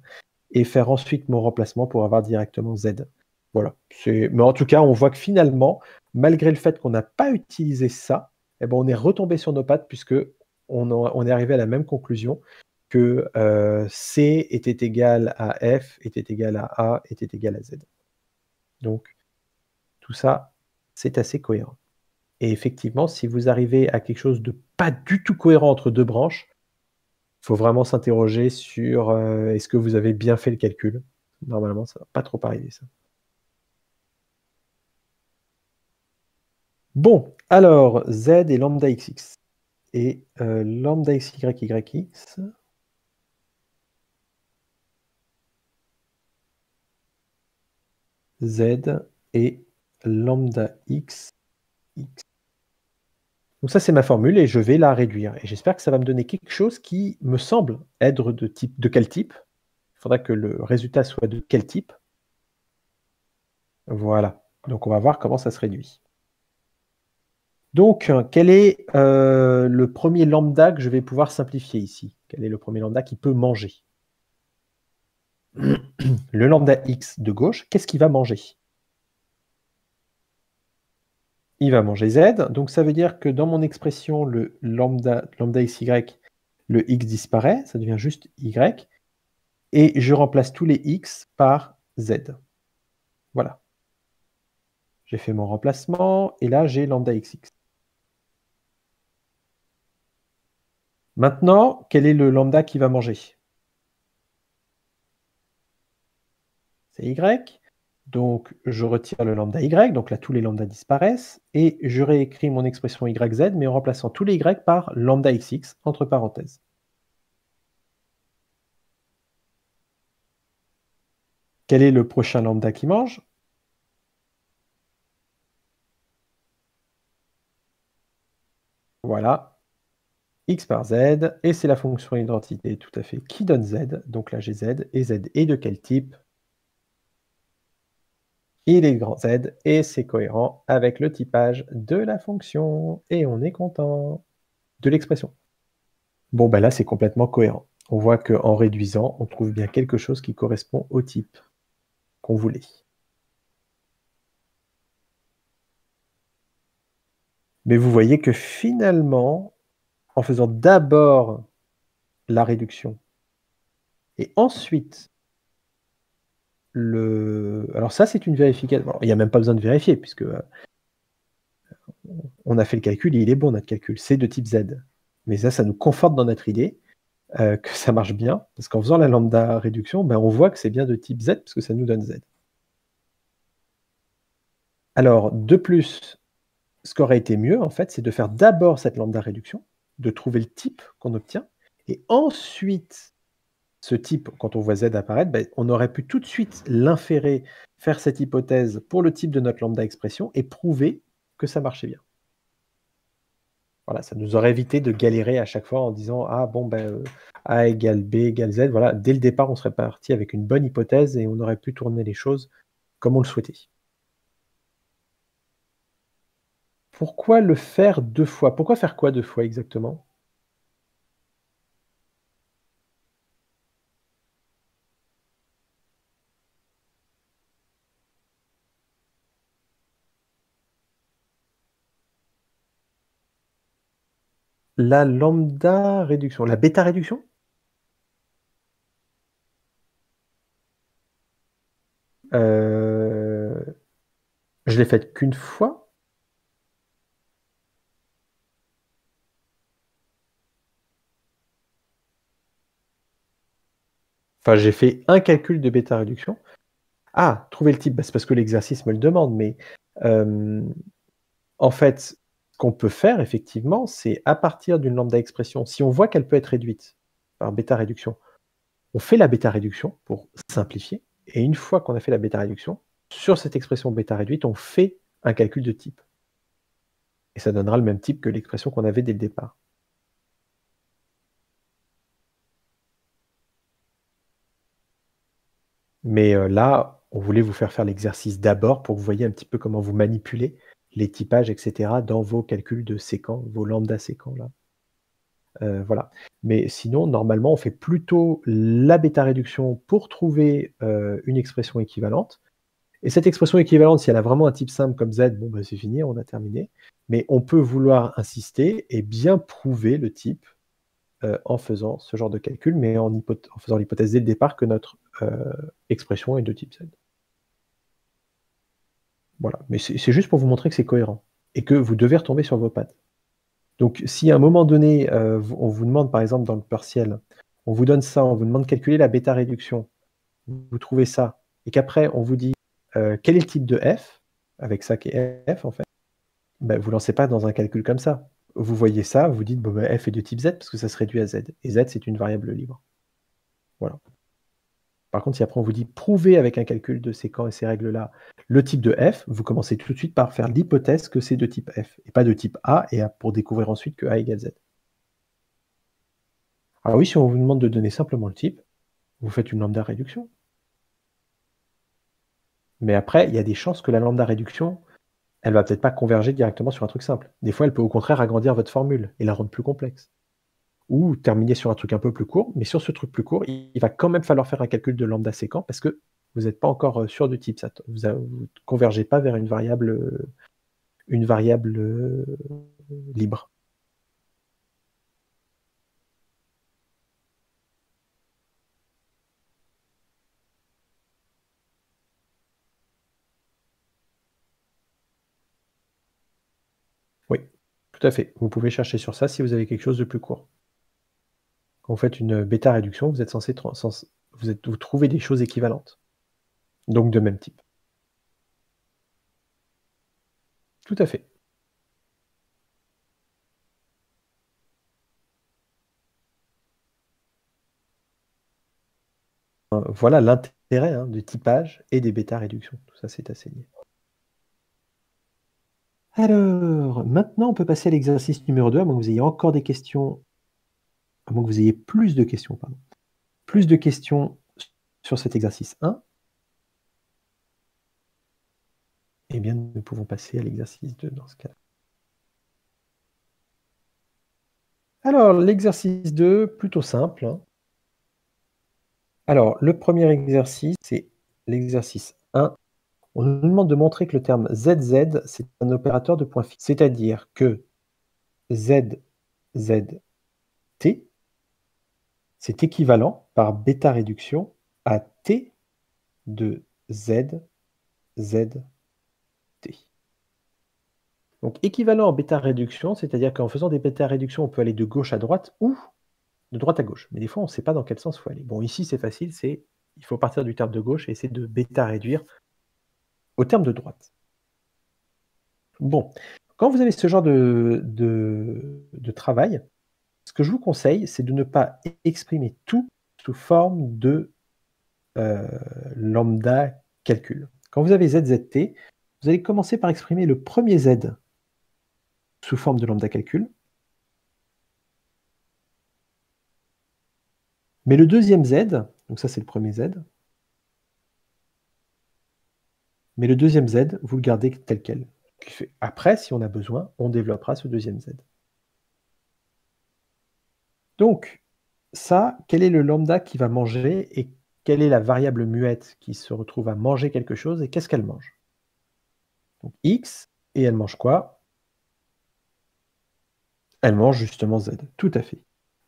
Speaker 1: et faire ensuite mon remplacement pour avoir directement Z. Voilà. Mais en tout cas, on voit que finalement, malgré le fait qu'on n'a pas utilisé ça, eh ben, on est retombé sur nos pattes puisque on est arrivé à la même conclusion que C était égal à F, était égal à A, était égal à Z. Donc, tout ça, c'est assez cohérent. Et effectivement, si vous arrivez à quelque chose de pas du tout cohérent entre deux branches, il faut vraiment s'interroger sur est-ce que vous avez bien fait le calcul. Normalement, ça ne va pas trop arriver, ça. Bon, alors, Z et lambda XX. Et lambda XYYX. Z et lambda X. Donc ça, c'est ma formule et je vais la réduire. Et j'espère que ça va me donner quelque chose qui me semble être de quel type. Il faudra que le résultat soit de quel type. Voilà. Donc on va voir comment ça se réduit. Donc, quel est le premier lambda que je vais pouvoir simplifier ici? Quel est le premier lambda qui peut manger? Le lambda x de gauche, qu'est-ce qu'il va manger? Il va manger z, donc ça veut dire que dans mon expression, le lambda xy, le x disparaît, ça devient juste y, et je remplace tous les x par z. Voilà. J'ai fait mon remplacement, et là j'ai lambda xx. Maintenant, quel est le lambda qui va manger? C'est y. Donc, je retire le lambda y, donc là, tous les lambdas disparaissent, et je réécris mon expression yz, mais en remplaçant tous les y par lambda xx, entre parenthèses. Quel est le prochain lambda qui mange? Voilà, x par z, et c'est la fonction identité tout à fait qui donne z, donc là j'ai z, et z est de quel type? Il est grand Z, et c'est cohérent avec le typage de la fonction, et on est content de l'expression. Bon, ben là, c'est complètement cohérent. On voit qu'en réduisant, on trouve bien quelque chose qui correspond au type qu'on voulait. Mais vous voyez que finalement, en faisant d'abord la réduction, et ensuite Alors ça, c'est une vérification. Bon, il n'y a même pas besoin de vérifier, puisque on a fait le calcul, et il est bon, notre calcul. C'est de type Z. Mais ça nous conforte dans notre idée que ça marche bien, parce qu'en faisant la lambda réduction, ben, on voit que c'est bien de type Z, parce que ça nous donne Z. Alors, de plus, ce qui aurait été mieux, en fait, c'est de faire d'abord cette lambda réduction, de trouver le type qu'on obtient, et ensuite, ce type, quand on voit Z apparaître, ben, on aurait pu tout de suite l'inférer, faire cette hypothèse pour le type de notre lambda expression, et prouver que ça marchait bien. Voilà, ça nous aurait évité de galérer à chaque fois en disant: «Ah bon, ben, A égale B égale Z». Voilà, dès le départ, on serait parti avec une bonne hypothèse et on aurait pu tourner les choses comme on le souhaitait. Pourquoi le faire 2 fois? Pourquoi faire quoi 2 fois exactement? La lambda réduction, la bêta réduction? Heu, je l'ai faite qu'une fois? Enfin, j'ai fait un calcul de bêta réduction. Ah! Trouver le type, bah, c'est parce que l'exercice me le demande, mais, hem, en fait, ce qu'on peut faire effectivement, c'est à partir d'une lambda expression, si on voit qu'elle peut être réduite par bêta réduction, on fait la bêta réduction pour simplifier et une fois qu'on a fait la bêta réduction, sur cette expression bêta réduite, on fait un calcul de type et ça donnera le même type que l'expression qu'on avait dès le départ. Mais, là, on voulait vous faire l'exercice d'abord pour que vous voyez un petit peu comment vous manipulez les typages et cetera dans vos calculs de séquents, vos lambda séquents là, voilà. Mais sinon, normalement, on fait plutôt la bêta réduction pour trouver, une expression équivalente et cette expression équivalente, si elle a vraiment un type simple comme Z, bon, bah, c'est fini, on a terminé. Mais on peut vouloir insister et bien prouver le type, en faisant ce genre de calcul, mais en faisant l'hypothèse dès le départ que notre, expression est de type Z. Voilà, mais c'est juste pour vous montrer que c'est cohérent et que vous devez retomber sur vos pattes. Donc si à un moment donné, on vous demande par exemple dans le partiel, on vous donne ça, on vous demande de calculer la bêta réduction, vous trouvez ça et qu'après on vous dit, quel est le type de f? Avec ça qui est f en fait, bah, vous lancez pas dans un calcul comme ça. Vous voyez ça, vous dites: «Bon, bah, f est de type z» parce que ça se réduit à z et z c'est une variable libre. Voilà. Par contre, si après on vous dit: «Prouvez avec un calcul de séquent et ces règles-là le type de f», vous commencez tout de suite par faire l'hypothèse que c'est de type f et pas de type A et pour découvrir ensuite que A égale z. Ah oui, si on vous demande de donner simplement le type, vous faites une lambda réduction. Mais après, il y a des chances que la lambda réduction, elle va peut-être pas converger directement sur un truc simple. Des fois, elle peut au contraire agrandir votre formule et la rendre plus complexe. Ou terminer sur un truc un peu plus court, mais sur ce truc plus court, il va quand même falloir faire un calcul de lambda séquent parce que vous n'êtes pas encore, sûr du type. Ça vous convergez pas vers une variable, libre. Oui, tout à fait. Vous pouvez chercher sur ça si vous avez quelque chose de plus court. Quand vous faites une bêta réduction, vous êtes censé vous trouvez des choses équivalentes, donc de même type. Tout à fait. Voilà l'intérêt, hein, du typage et des bêta réductions. Tout ça, c'est assez lié. Alors, maintenant, on peut passer à l'exercice numéro 2, à moins que vous ayez encore des questions, à moins que vous ayez plus de questions, pardon. Plus de questions sur cet exercice 1, eh bien, nous pouvons passer à l'exercice 2 dans ce cas-là. Alors, l'exercice 2, plutôt simple, hein. Alors, le premier exercice, c'est l'exercice 1. On nous demande de montrer que le terme ZZ, c'est un opérateur de point fixe. C'est-à-dire que ZZT, c'est équivalent par bêta réduction à T de ZZT. Donc équivalent en bêta réduction, c'est-à-dire qu'en faisant des bêta réductions, on peut aller de gauche à droite ou de droite à gauche. Mais des fois, on ne sait pas dans quel sens il faut aller. Bon, ici, c'est facile, il faut partir du terme de gauche et essayer de bêta réduire au terme de droite. Bon, quand vous avez ce genre de travail, ce que je vous conseille, c'est de ne pas exprimer tout sous forme de, heu, lambda calcul. Quand vous avez ZZT, vous allez commencer par exprimer le premier Z sous forme de lambda calcul Mais le deuxième Z, donc ça c'est le premier Z, mais le deuxième Z, vous le gardez tel quel. Après, si on a besoin, on développera ce deuxième Z. Donc, ça, quel est le lambda qui va manger et quelle est la variable muette qui se retrouve à manger quelque chose et qu'est-ce qu'elle mange? Donc X, et elle mange quoi? Elle mange justement Z, tout à fait.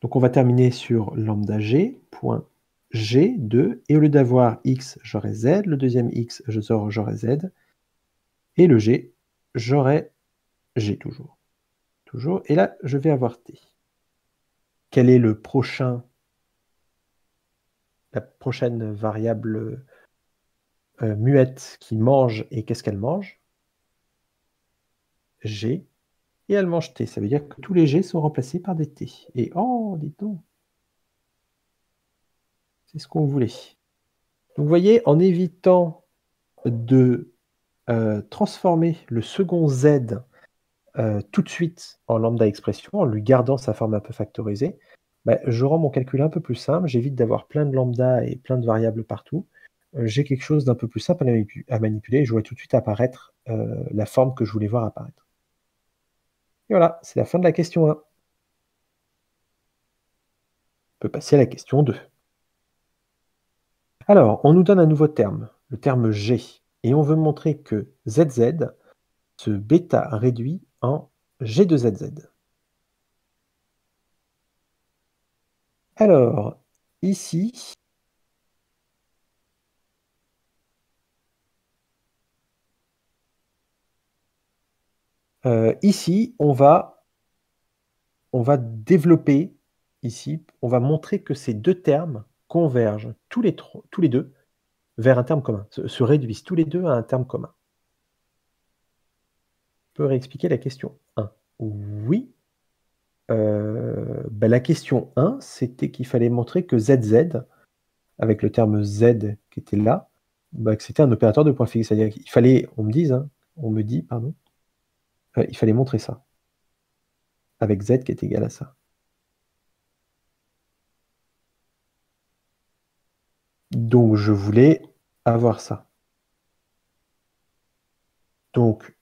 Speaker 1: Donc on va terminer sur lambda G, point G de, et au lieu d'avoir X, j'aurai Z, le deuxième X, j'aurai Z, et le G, j'aurai G toujours. Toujours, et là, je vais avoir T. Quel est la prochaine variable muette qui mange et qu'est-ce qu'elle mange? G, et elle mange T. Ça veut dire que tous les G sont remplacés par des T. Et oh, dis donc, c'est ce qu'on voulait. Donc vous voyez, en évitant de transformer le second Z tout de suite en lambda expression, en lui gardant sa forme un peu factorisée, bah, je rends mon calcul un peu plus simple, j'évite d'avoir plein de lambda et plein de variables partout. J'ai quelque chose d'un peu plus simple à manipuler et je vois tout de suite apparaître la forme que je voulais voir apparaître. Et voilà, c'est la fin de la question 1. On peut passer à la question 2. Alors, on nous donne un nouveau terme, le terme G, et on veut montrer que ZZ se bêta réduit en G de ZZ. Alors, ici, ici, on va développer, ici, on va montrer que ces deux termes convergent tous les deux vers un terme commun, se réduisent tous les deux à un terme commun. On peut réexpliquer la question 1. Oui. La question 1, c'était qu'il fallait montrer que ZZ, avec le terme Z qui était là, que c'était un opérateur de point fixe. C'est-à-dire qu'il fallait, on me dit, pardon, il fallait montrer ça, avec Z qui est égal à ça. Donc je voulais avoir ça. Donc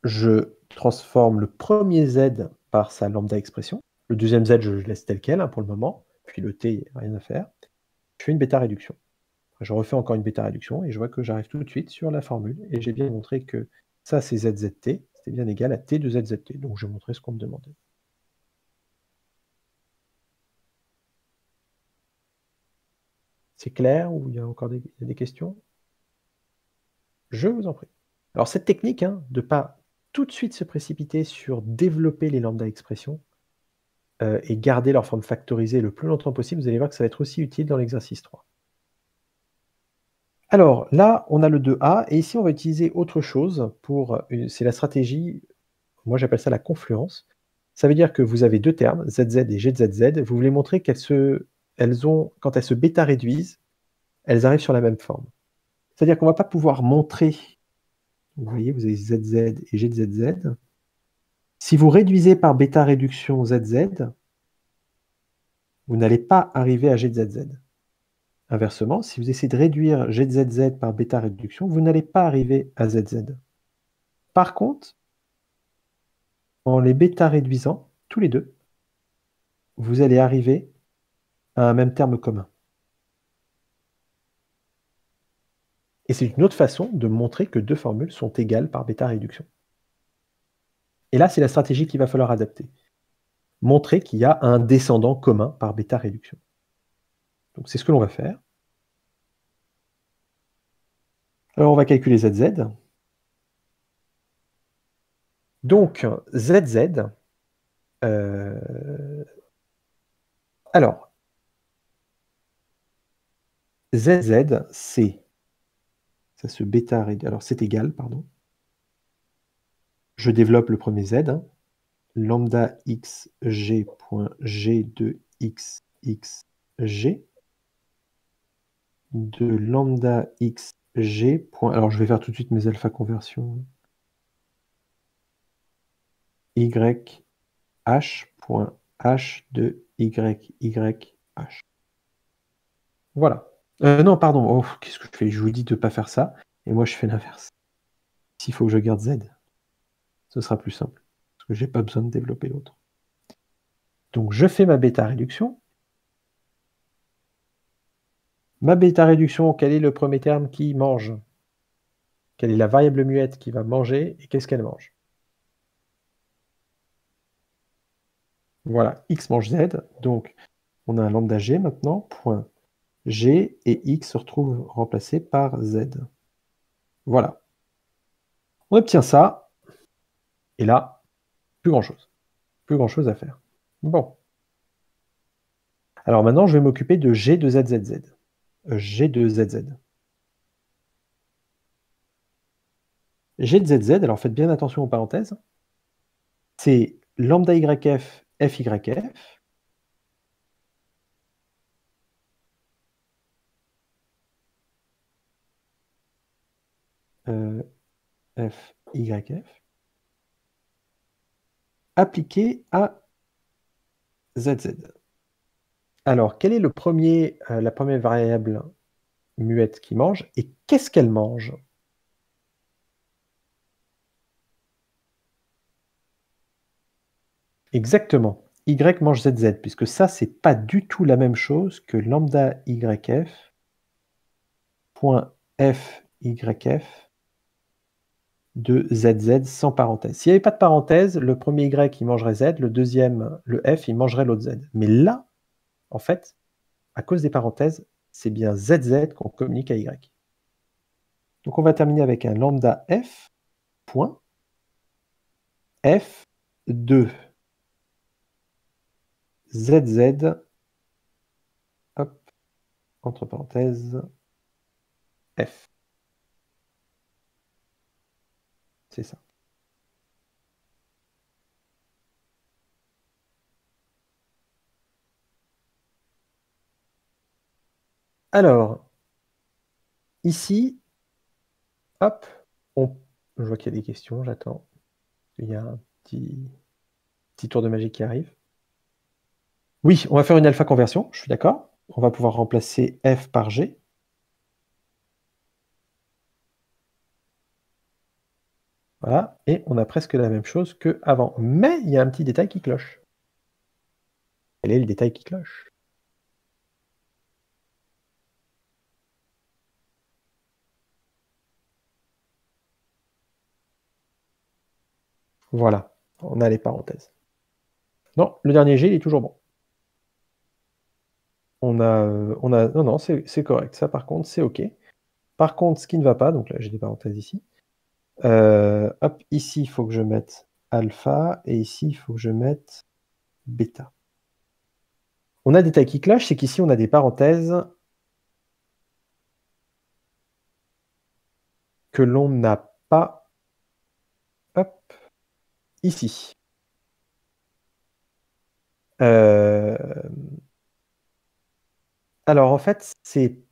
Speaker 1: je transforme le premier Z par sa lambda expression. Le deuxième Z, je le laisse tel quel pour le moment. Puis le T, il n'y a rien à faire. Je fais une bêta réduction. Je refais encore une bêta réduction et je vois que j'arrive tout de suite sur la formule. Et j'ai bien montré que ça, c'est ZZT. C'était bien égal à T de ZZT. Donc je montrais ce qu'on me demandait. C'est clair ou il y a encore des questions? Je vous en prie. Alors cette technique, de ne pas tout de suite se précipiter sur développer les lambda expressions et garder leur forme factorisée le plus longtemps possible, vous allez voir que ça va être aussi utile dans l'exercice 3. Alors là, on a le 2A et ici on va utiliser autre chose c'est la stratégie, moi j'appelle ça la confluence. Ça veut dire que vous avez deux termes, ZZ et GZZ, vous voulez montrer quand elles se bêta réduisent, elles arrivent sur la même forme. C'est-à-dire qu'on ne va pas pouvoir montrer, vous voyez, vous avez ZZ et GZZ. Si vous réduisez par bêta réduction ZZ, vous n'allez pas arriver à GZZ. Inversement, si vous essayez de réduire GZZ par bêta réduction, vous n'allez pas arriver à ZZ. Par contre, en les bêta réduisant, tous les deux, vous allez arriver à un même terme commun. Et c'est une autre façon de montrer que deux formules sont égales par bêta réduction. Et là, c'est la stratégie qu'il va falloir adapter. Montrer qu'il y a un descendant commun par bêta réduction. Donc c'est ce que l'on va faire. Alors on va calculer ZZ. Donc ZZ, alors ZZ, ça se bêta réduit, alors c'est égal, pardon. Je développe le premier Z, lambda xg.g de xxg de lambda xg. Alors je vais faire tout de suite mes alpha conversions. YH.h de YYH. Voilà. Non, pardon. Oh, qu'est-ce que je fais? Je vous dis de ne pas faire ça, et moi je fais l'inverse. Ici, il faut que je garde Z. Ce sera plus simple, parce que j'ai pas besoin de développer l'autre. Donc je fais ma bêta réduction. Ma bêta réduction, quel est le premier terme qui mange? Quelle est la variable muette qui va manger et qu'est-ce qu'elle mange? Voilà, x mange z, donc on a un lambda g maintenant, point g, et x se retrouve remplacé par z. Voilà. On obtient ça, et là, plus grand-chose. Plus grand-chose à faire. Bon. Alors maintenant, je vais m'occuper de g de zzz. G de zz. G de zz, alors faites bien attention aux parenthèses, c'est lambda yf, fyf, fyf, appliqué à zz. Alors, quelle est la première variable muette qui mange et qu'est-ce qu'elle mange? Exactement. Y mange zz, puisque ça, c'est pas du tout la même chose que lambda yf point fyf de zz sans parenthèse. S'il n'y avait pas de parenthèse, le premier y il mangerait z, le deuxième, le f, il mangerait l'autre z. Mais là, en fait, à cause des parenthèses, c'est bien zz qu'on communique à y. Donc on va terminer avec un lambda f point f de zz, hop, entre parenthèses, f. C'est ça. Alors, ici, hop, je vois qu'il y a des questions, j'attends. Il y a un petit tour de magie qui arrive. Oui, on va faire une alpha conversion, je suis d'accord. On va pouvoir remplacer f par g. Voilà, et on a presque la même chose qu'avant. Mais il y a un petit détail qui cloche. Quel est le détail qui cloche? Voilà, on a les parenthèses. Non, le dernier g, il est toujours bon. Non, c'est correct. Ça, par contre, c'est OK. Par contre, ce qui ne va pas, donc là, j'ai des parenthèses ici. Hop, ici, il faut que je mette alpha, et ici, il faut que je mette bêta. On a des détails qui clashent, c'est qu'ici, on a des parenthèses que l'on n'a pas, hop, ici. Alors, en fait, ces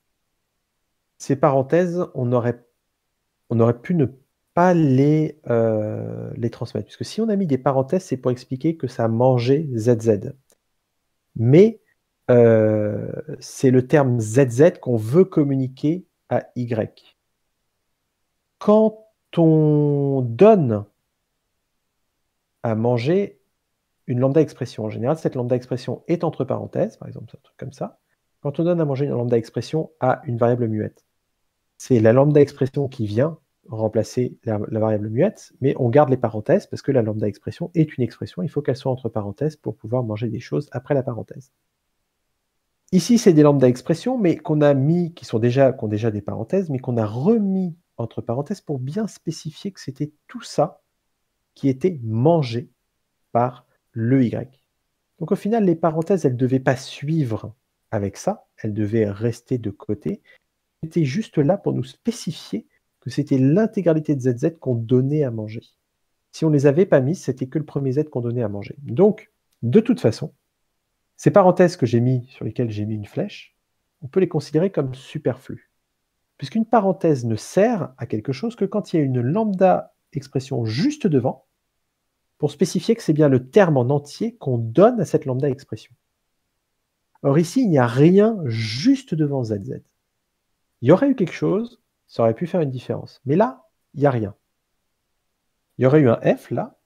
Speaker 1: parenthèses, on aurait pu ne pas les transmettre. Puisque si on a mis des parenthèses, c'est pour expliquer que ça mangeait ZZ. Mais c'est le terme ZZ qu'on veut communiquer à Y. Quand on donne à manger une lambda expression, en général, cette lambda expression est entre parenthèses, par exemple, un truc comme ça. Quand on donne à manger une lambda expression à une variable muette, c'est la lambda expression qui vient remplacer la variable muette, mais on garde les parenthèses parce que la lambda expression est une expression, il faut qu'elle soit entre parenthèses pour pouvoir manger des choses après la parenthèse. Ici, c'est des lambda expressions, mais qu'on a mis, qui ont déjà des parenthèses, mais qu'on a remis entre parenthèses pour bien spécifier que c'était tout ça qui était mangé par le Y. Donc au final, les parenthèses, elles ne devaient pas suivre avec ça, elles devaient rester de côté. C'était juste là pour nous spécifier que c'était l'intégralité de ZZ qu'on donnait à manger. Si on ne les avait pas mises, c'était que le premier Z qu'on donnait à manger. Donc, de toute façon, ces parenthèses que j'ai mis, sur lesquelles j'ai mis une flèche, on peut les considérer comme superflues. Puisqu'une parenthèse ne sert à quelque chose que quand il y a une lambda expression juste devant, pour spécifier que c'est bien le terme en entier qu'on donne à cette lambda expression. Or ici, il n'y a rien juste devant ZZ. Il y aurait eu quelque chose, ça aurait pu faire une différence. Mais là, il n'y a rien. Il y aurait eu un F là.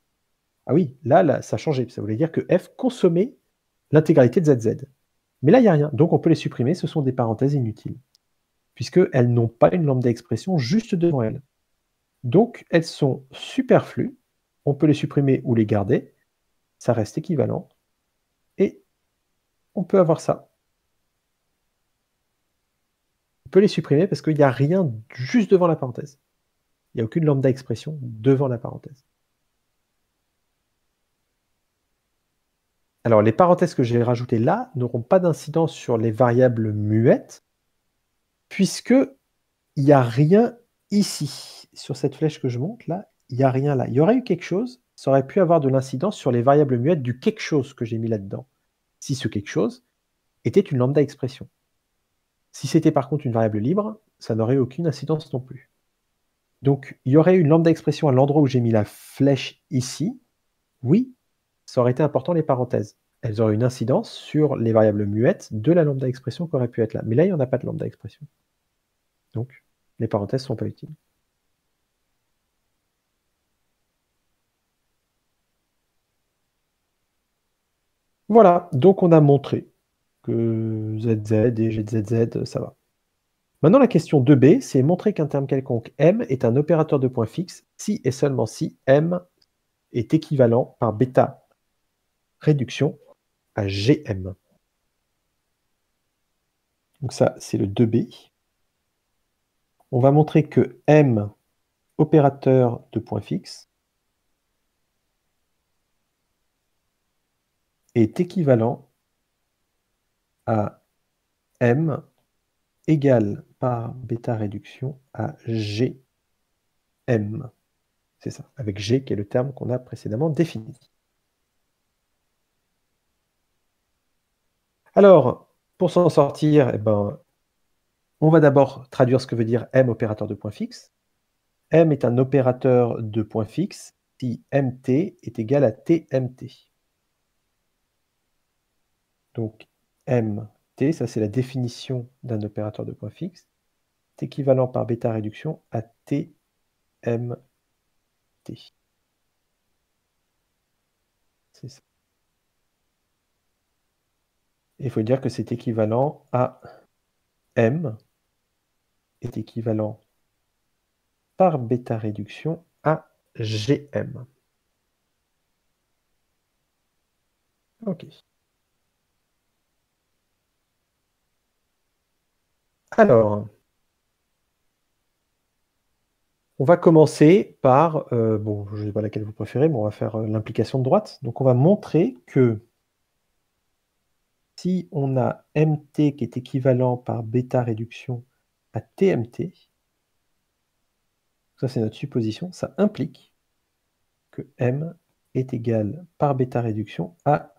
Speaker 1: Ah oui, là, ça a changé. Ça voulait dire que F consommait l'intégralité de ZZ. Mais là, il n'y a rien. Donc on peut les supprimer, ce sont des parenthèses inutiles. Puisqu'elles n'ont pas une lambda expression juste devant elles. Donc elles sont superflues. On peut les supprimer ou les garder. Ça reste équivalent. Et on peut avoir ça. On peut les supprimer parce qu'il n'y a rien juste devant la parenthèse. Il n'y a aucune lambda expression devant la parenthèse. Alors, les parenthèses que j'ai rajoutées là n'auront pas d'incidence sur les variables muettes, puisque il n'y a rien ici. Sur cette flèche que je monte là, il n'y a rien là. Il y aurait eu quelque chose, ça aurait pu avoir de l'incidence sur les variables muettes du quelque chose que j'ai mis là-dedans. Si ce quelque chose était une lambda expression. Si c'était par contre une variable libre, ça n'aurait aucune incidence non plus. Donc, il y aurait une lambda expression à l'endroit où j'ai mis la flèche ici. Oui, ça aurait été important les parenthèses. Elles auraient une incidence sur les variables muettes de la lambda expression qui aurait pu être là. Mais là, il n'y en a pas de lambda expression. Donc, les parenthèses ne sont pas utiles. Voilà, donc on a montré que ZZ et GZZ, ça va. Maintenant, la question 2b, c'est montrer qu'un terme quelconque M est un opérateur de point fixe si et seulement si M est équivalent par bêta réduction à GM. Donc ça, c'est le 2b. On va montrer que M, opérateur de point fixe, est équivalent à M égale par bêta réduction à GM. C'est ça, avec G qui est le terme qu'on a précédemment défini. Alors, pour s'en sortir, eh ben, on va d'abord traduire ce que veut dire M opérateur de point fixe. M est un opérateur de point fixe si MT est égal à TMT. Donc, MT, ça c'est la définition d'un opérateur de point fixe, est équivalent par bêta réduction à TMT. C'est ça. Il faut dire que c'est équivalent à M est équivalent par bêta réduction à GM. Ok. Alors, on va commencer par, bon, je ne sais pas laquelle vous préférez, mais on va faire l'implication de droite. Donc on va montrer que si on a MT qui est équivalent par bêta réduction à TMT, ça c'est notre supposition, ça implique que M est égal par bêta réduction à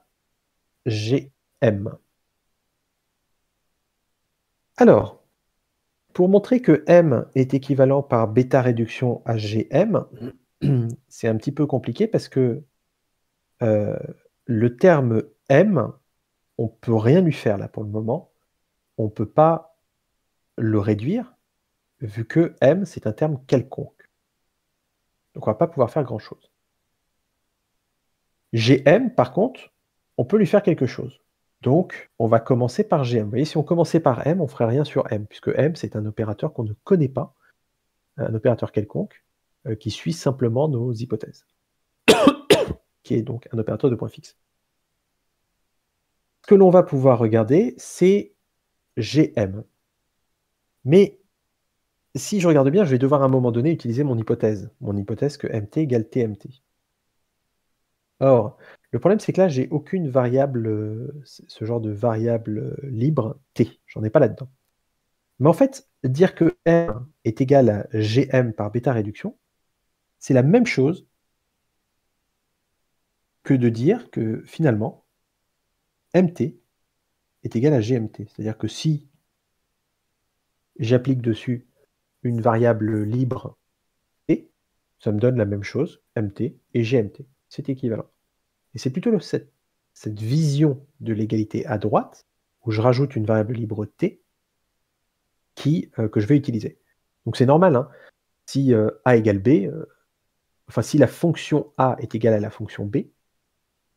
Speaker 1: GM. Alors, pour montrer que M est équivalent par bêta réduction à GM, c'est un petit peu compliqué parce que le terme M, on ne peut rien lui faire là pour le moment. On ne peut pas le réduire, vu que M, c'est un terme quelconque. Donc on ne va pas pouvoir faire grand-chose. GM, par contre, on peut lui faire quelque chose. Donc, on va commencer par GM. Vous voyez, si on commençait par M, on ne ferait rien sur M, puisque M, c'est un opérateur qu'on ne connaît pas, un opérateur quelconque, qui suit simplement nos hypothèses, qui est donc un opérateur de point fixe. Ce que l'on va pouvoir regarder, c'est GM. Mais si je regarde bien, je vais devoir à un moment donné utiliser mon hypothèse que MT égale TMT. Or, le problème, c'est que là, j'ai aucune variable, ce genre de variable libre T. J'en ai pas là-dedans. Mais en fait, dire que M est égal à GM par bêta réduction, c'est la même chose que de dire que finalement, MT est égal à GMT. C'est-à-dire que si j'applique dessus une variable libre T, ça me donne la même chose, MT et GMT. C'est équivalent. Et c'est plutôt cette vision de l'égalité à droite où je rajoute une variable libre t que je vais utiliser. Donc c'est normal, hein, si a égale b, enfin si la fonction a est égale à la fonction b,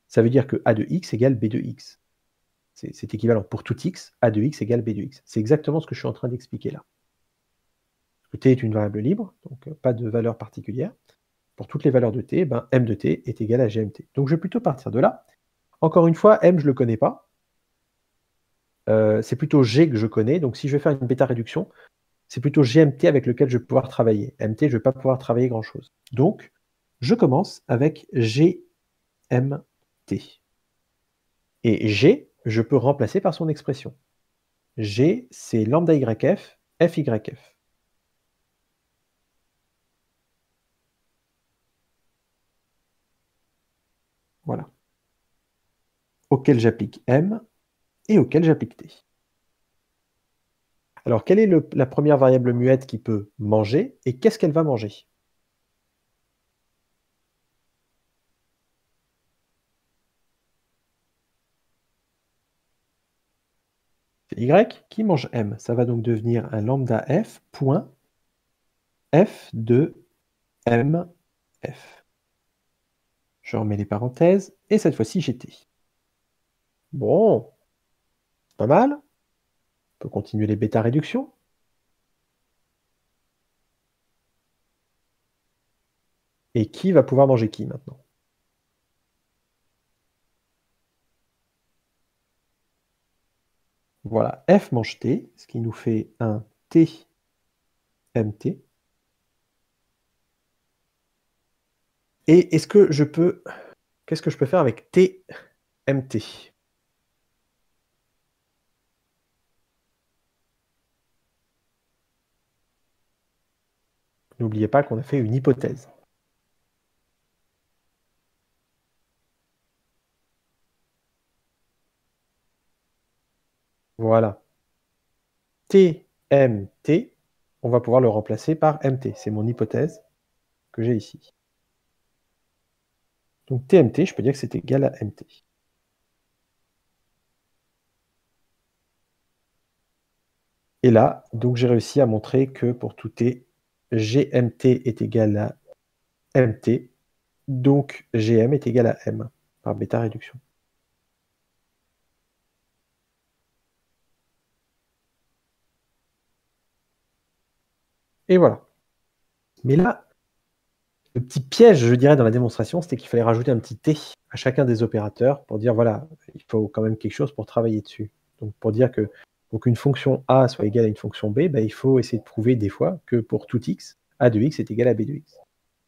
Speaker 1: ça veut dire que a de x égale b de x. C'est équivalent. Pour tout x, a de x égale b de x. C'est exactement ce que je suis en train d'expliquer là. T est une variable libre, donc pas de valeur particulière. Pour toutes les valeurs de t, ben, m de t est égal à gmt. Donc je vais plutôt partir de là. Encore une fois, m, je ne le connais pas. C'est plutôt g que je connais. Donc si je vais faire une bêta-réduction, c'est plutôt gmt avec lequel je vais pouvoir travailler. mt, je ne vais pas pouvoir travailler grand-chose. Donc, je commence avec gmt. Et g, je peux remplacer par son expression. G, c'est lambda yf, fyf. Voilà. Auquel j'applique m et auquel j'applique t. Alors, quelle est la première variable muette qui peut manger et qu'est-ce qu'elle va manger? C'est y qui mange m. Ça va donc devenir un lambda f point f de mf. Je remets les parenthèses et cette fois-ci j'ai t. Bon, pas mal. On peut continuer les bêta-réductions. Et qui va pouvoir manger qui maintenant? Voilà, f mange t, ce qui nous fait un t mt. Et est-ce que je peux... Qu'est-ce que je peux faire avec t mt? N'oubliez pas qu'on a fait une hypothèse. Voilà. tmt, on va pouvoir le remplacer par mt. C'est mon hypothèse que j'ai ici. Donc tmt, je peux dire que c'est égal à mt. Et là, donc j'ai réussi à montrer que pour tout t, gmt est égal à mt, donc gm est égal à m, par bêta réduction. Et voilà. Mais là, le petit piège, je dirais, dans la démonstration, c'était qu'il fallait rajouter un petit t à chacun des opérateurs pour dire, voilà, il faut quand même quelque chose pour travailler dessus. Donc pour dire que pour qu'une fonction a soit égale à une fonction b, il faut essayer de prouver des fois que pour tout x, a de x est égal à b de x.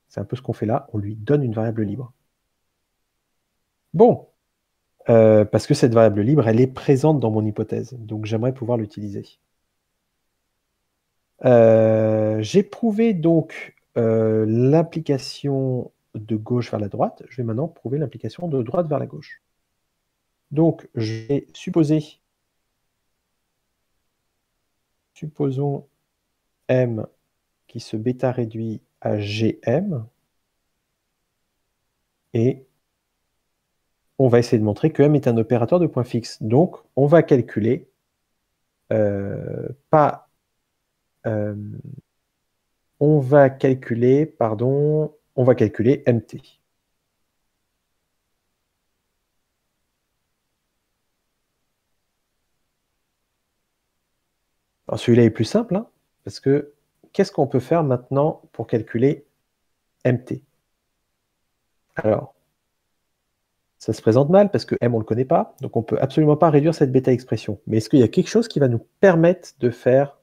Speaker 1: C'est un peu ce qu'on fait là, on lui donne une variable libre. Bon, parce que cette variable libre, elle est présente dans mon hypothèse, donc j'aimerais pouvoir l'utiliser. J'ai prouvé donc l'implication de gauche vers la droite. Je vais maintenant prouver l'implication de droite vers la gauche. Donc, je vais supposer, supposons M qui se bêta réduit à GM, et on va essayer de montrer que M est un opérateur de point fixe. Donc, on va calculer on va calculer MT. Alors celui-là est plus simple, hein, parce que qu'est-ce qu'on peut faire maintenant pour calculer MT? Alors, ça se présente mal parce que M, on ne le connaît pas, donc on ne peut absolument pas réduire cette bêta-expression. Mais est-ce qu'il y a quelque chose qui va nous permettre de faire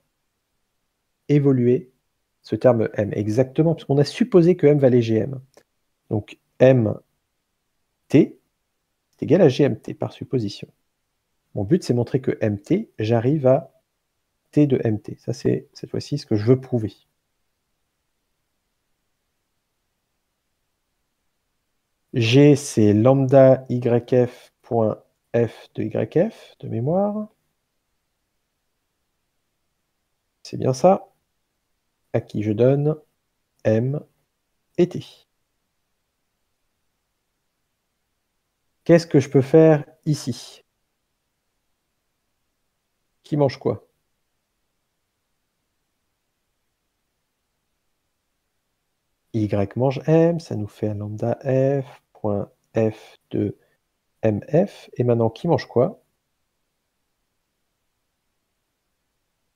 Speaker 1: évoluer ce terme M? Exactement, parce qu'on a supposé que M valait GM. Donc MT est égal à GMT par supposition. Mon but, c'est montrer que MT, j'arrive à T de MT. Ça, c'est cette fois-ci ce que je veux prouver. G, c'est lambda yf point f de yf, de mémoire. C'est bien ça. À qui je donne M et T. Qu'est-ce que je peux faire ici? Qui mange quoi? Y mange M, ça nous fait un lambda F, point F de MF. Et maintenant, qui mange quoi?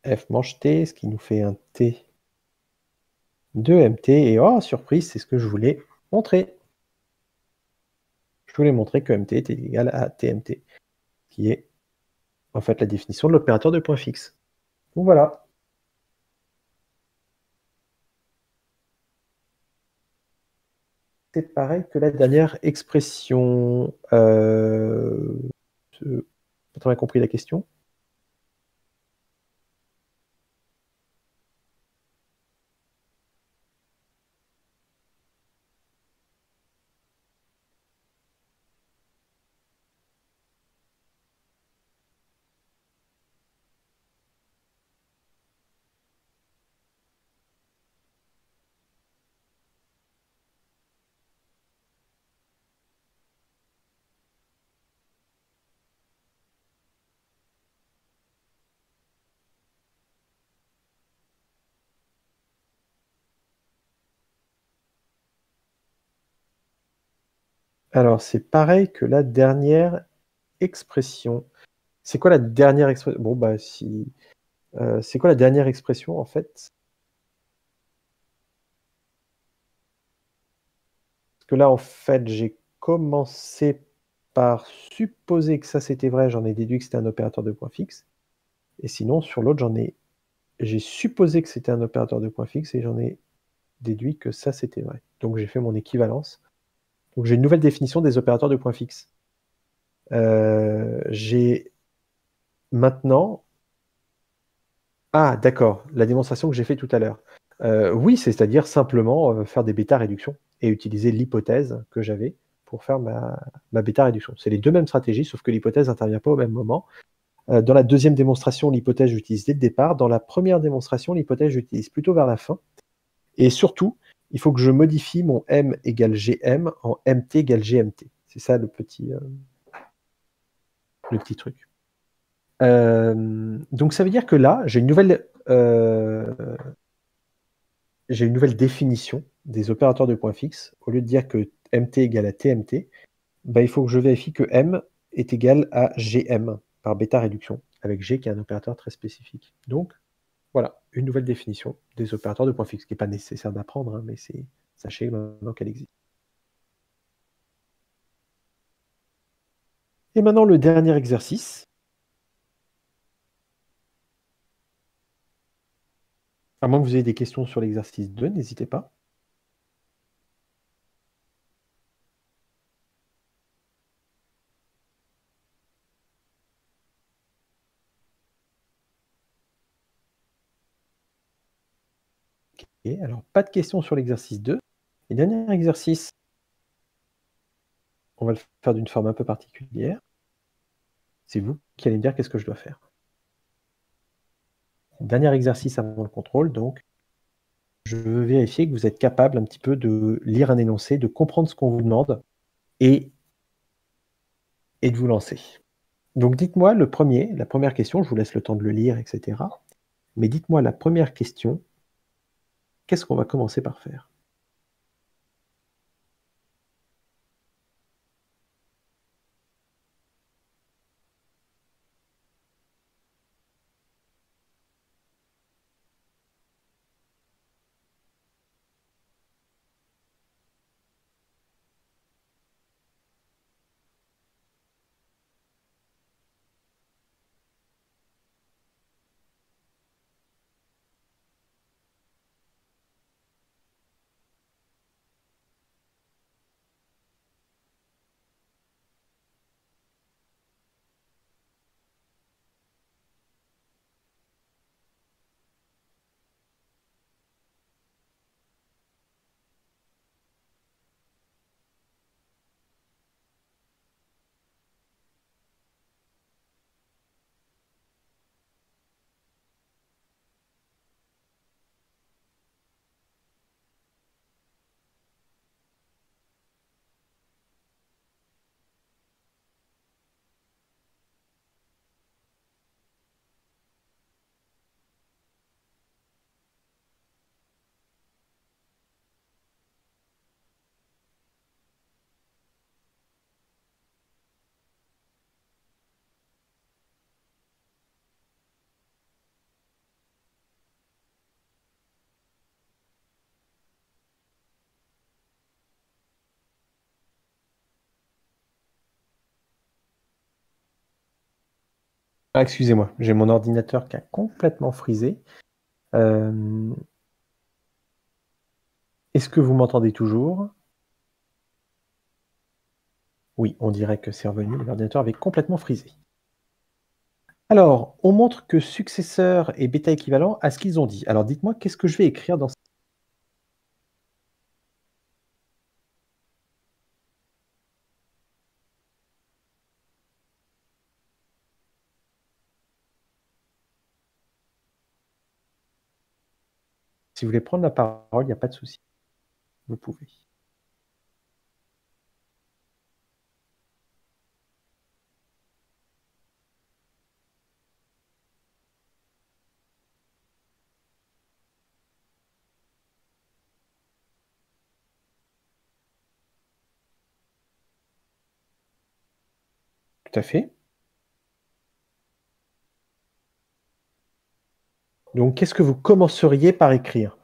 Speaker 1: F mange T, ce qui nous fait un T de MT. Et oh, surprise, c'est ce que je voulais montrer. Je voulais montrer que MT était égal à TMT, qui est en fait la définition de l'opérateur de point fixe. Donc voilà. C'est pareil que la dernière expression. Pas très bien compris la question. Alors, c'est pareil que la dernière expression. C'est quoi la dernière expression? Bon, bah, si. C'est quoi la dernière expression, en fait? Parce que là, en fait, j'ai commencé par supposer que ça, c'était vrai. J'en ai déduit que c'était un opérateur de point fixe. Et sinon, sur l'autre, j'ai supposé que c'était un opérateur de point fixe et j'en ai déduit que ça, c'était vrai. Donc, j'ai fait mon équivalence. Donc, j'ai une nouvelle définition des opérateurs de point fixe. J'ai maintenant... Ah, d'accord, la démonstration que j'ai fait tout à l'heure. Oui, c'est-à-dire simplement faire des bêta-réductions et utiliser l'hypothèse que j'avais pour faire ma bêta-réduction. C'est les deux mêmes stratégies, sauf que l'hypothèse n'intervient pas au même moment. Dans la deuxième démonstration, l'hypothèse, j'utilise dès le départ. Dans la première démonstration, l'hypothèse, j'utilise plutôt vers la fin. Et surtout, il faut que je modifie mon M égale GM en MT égale GMT. C'est ça le petit truc. Donc ça veut dire que là, j'ai une nouvelle définition des opérateurs de point fixe. Au lieu de dire que MT égale à TMT, bah, il faut que je vérifie que M est égal à GM par bêta réduction, avec G qui est un opérateur très spécifique. Donc, voilà, une nouvelle définition des opérateurs de point fixe, qui n'est pas nécessaire d'apprendre, hein, mais sachez maintenant qu'elle existe. Et maintenant, le dernier exercice. À moins que vous ayez des questions sur l'exercice 2, n'hésitez pas. Et alors, pas de questions sur l'exercice 2. Et dernier exercice, on va le faire d'une forme un peu particulière. C'est vous qui allez me dire qu'est-ce que je dois faire. Dernier exercice avant le contrôle, donc, je veux vérifier que vous êtes capable un petit peu de lire un énoncé, de comprendre ce qu'on vous demande et de vous lancer. Donc dites-moi la première question, je vous laisse le temps de le lire, etc. Mais dites-moi la première question, qu'est-ce qu'on va commencer par faire? Ah, excusez-moi, j'ai mon ordinateur qui a complètement frisé. Est-ce que vous m'entendez toujours? Oui, on dirait que c'est revenu, mais l'ordinateur avait complètement frisé. Alors, on montre que successeur et bêta équivalent à ce qu'ils ont dit. Alors dites-moi, qu'est-ce que je vais écrire dans... Si vous voulez prendre la parole, il n'y a pas de souci. Vous pouvez. Tout à fait. Donc, qu'est-ce que vous commenceriez par écrire?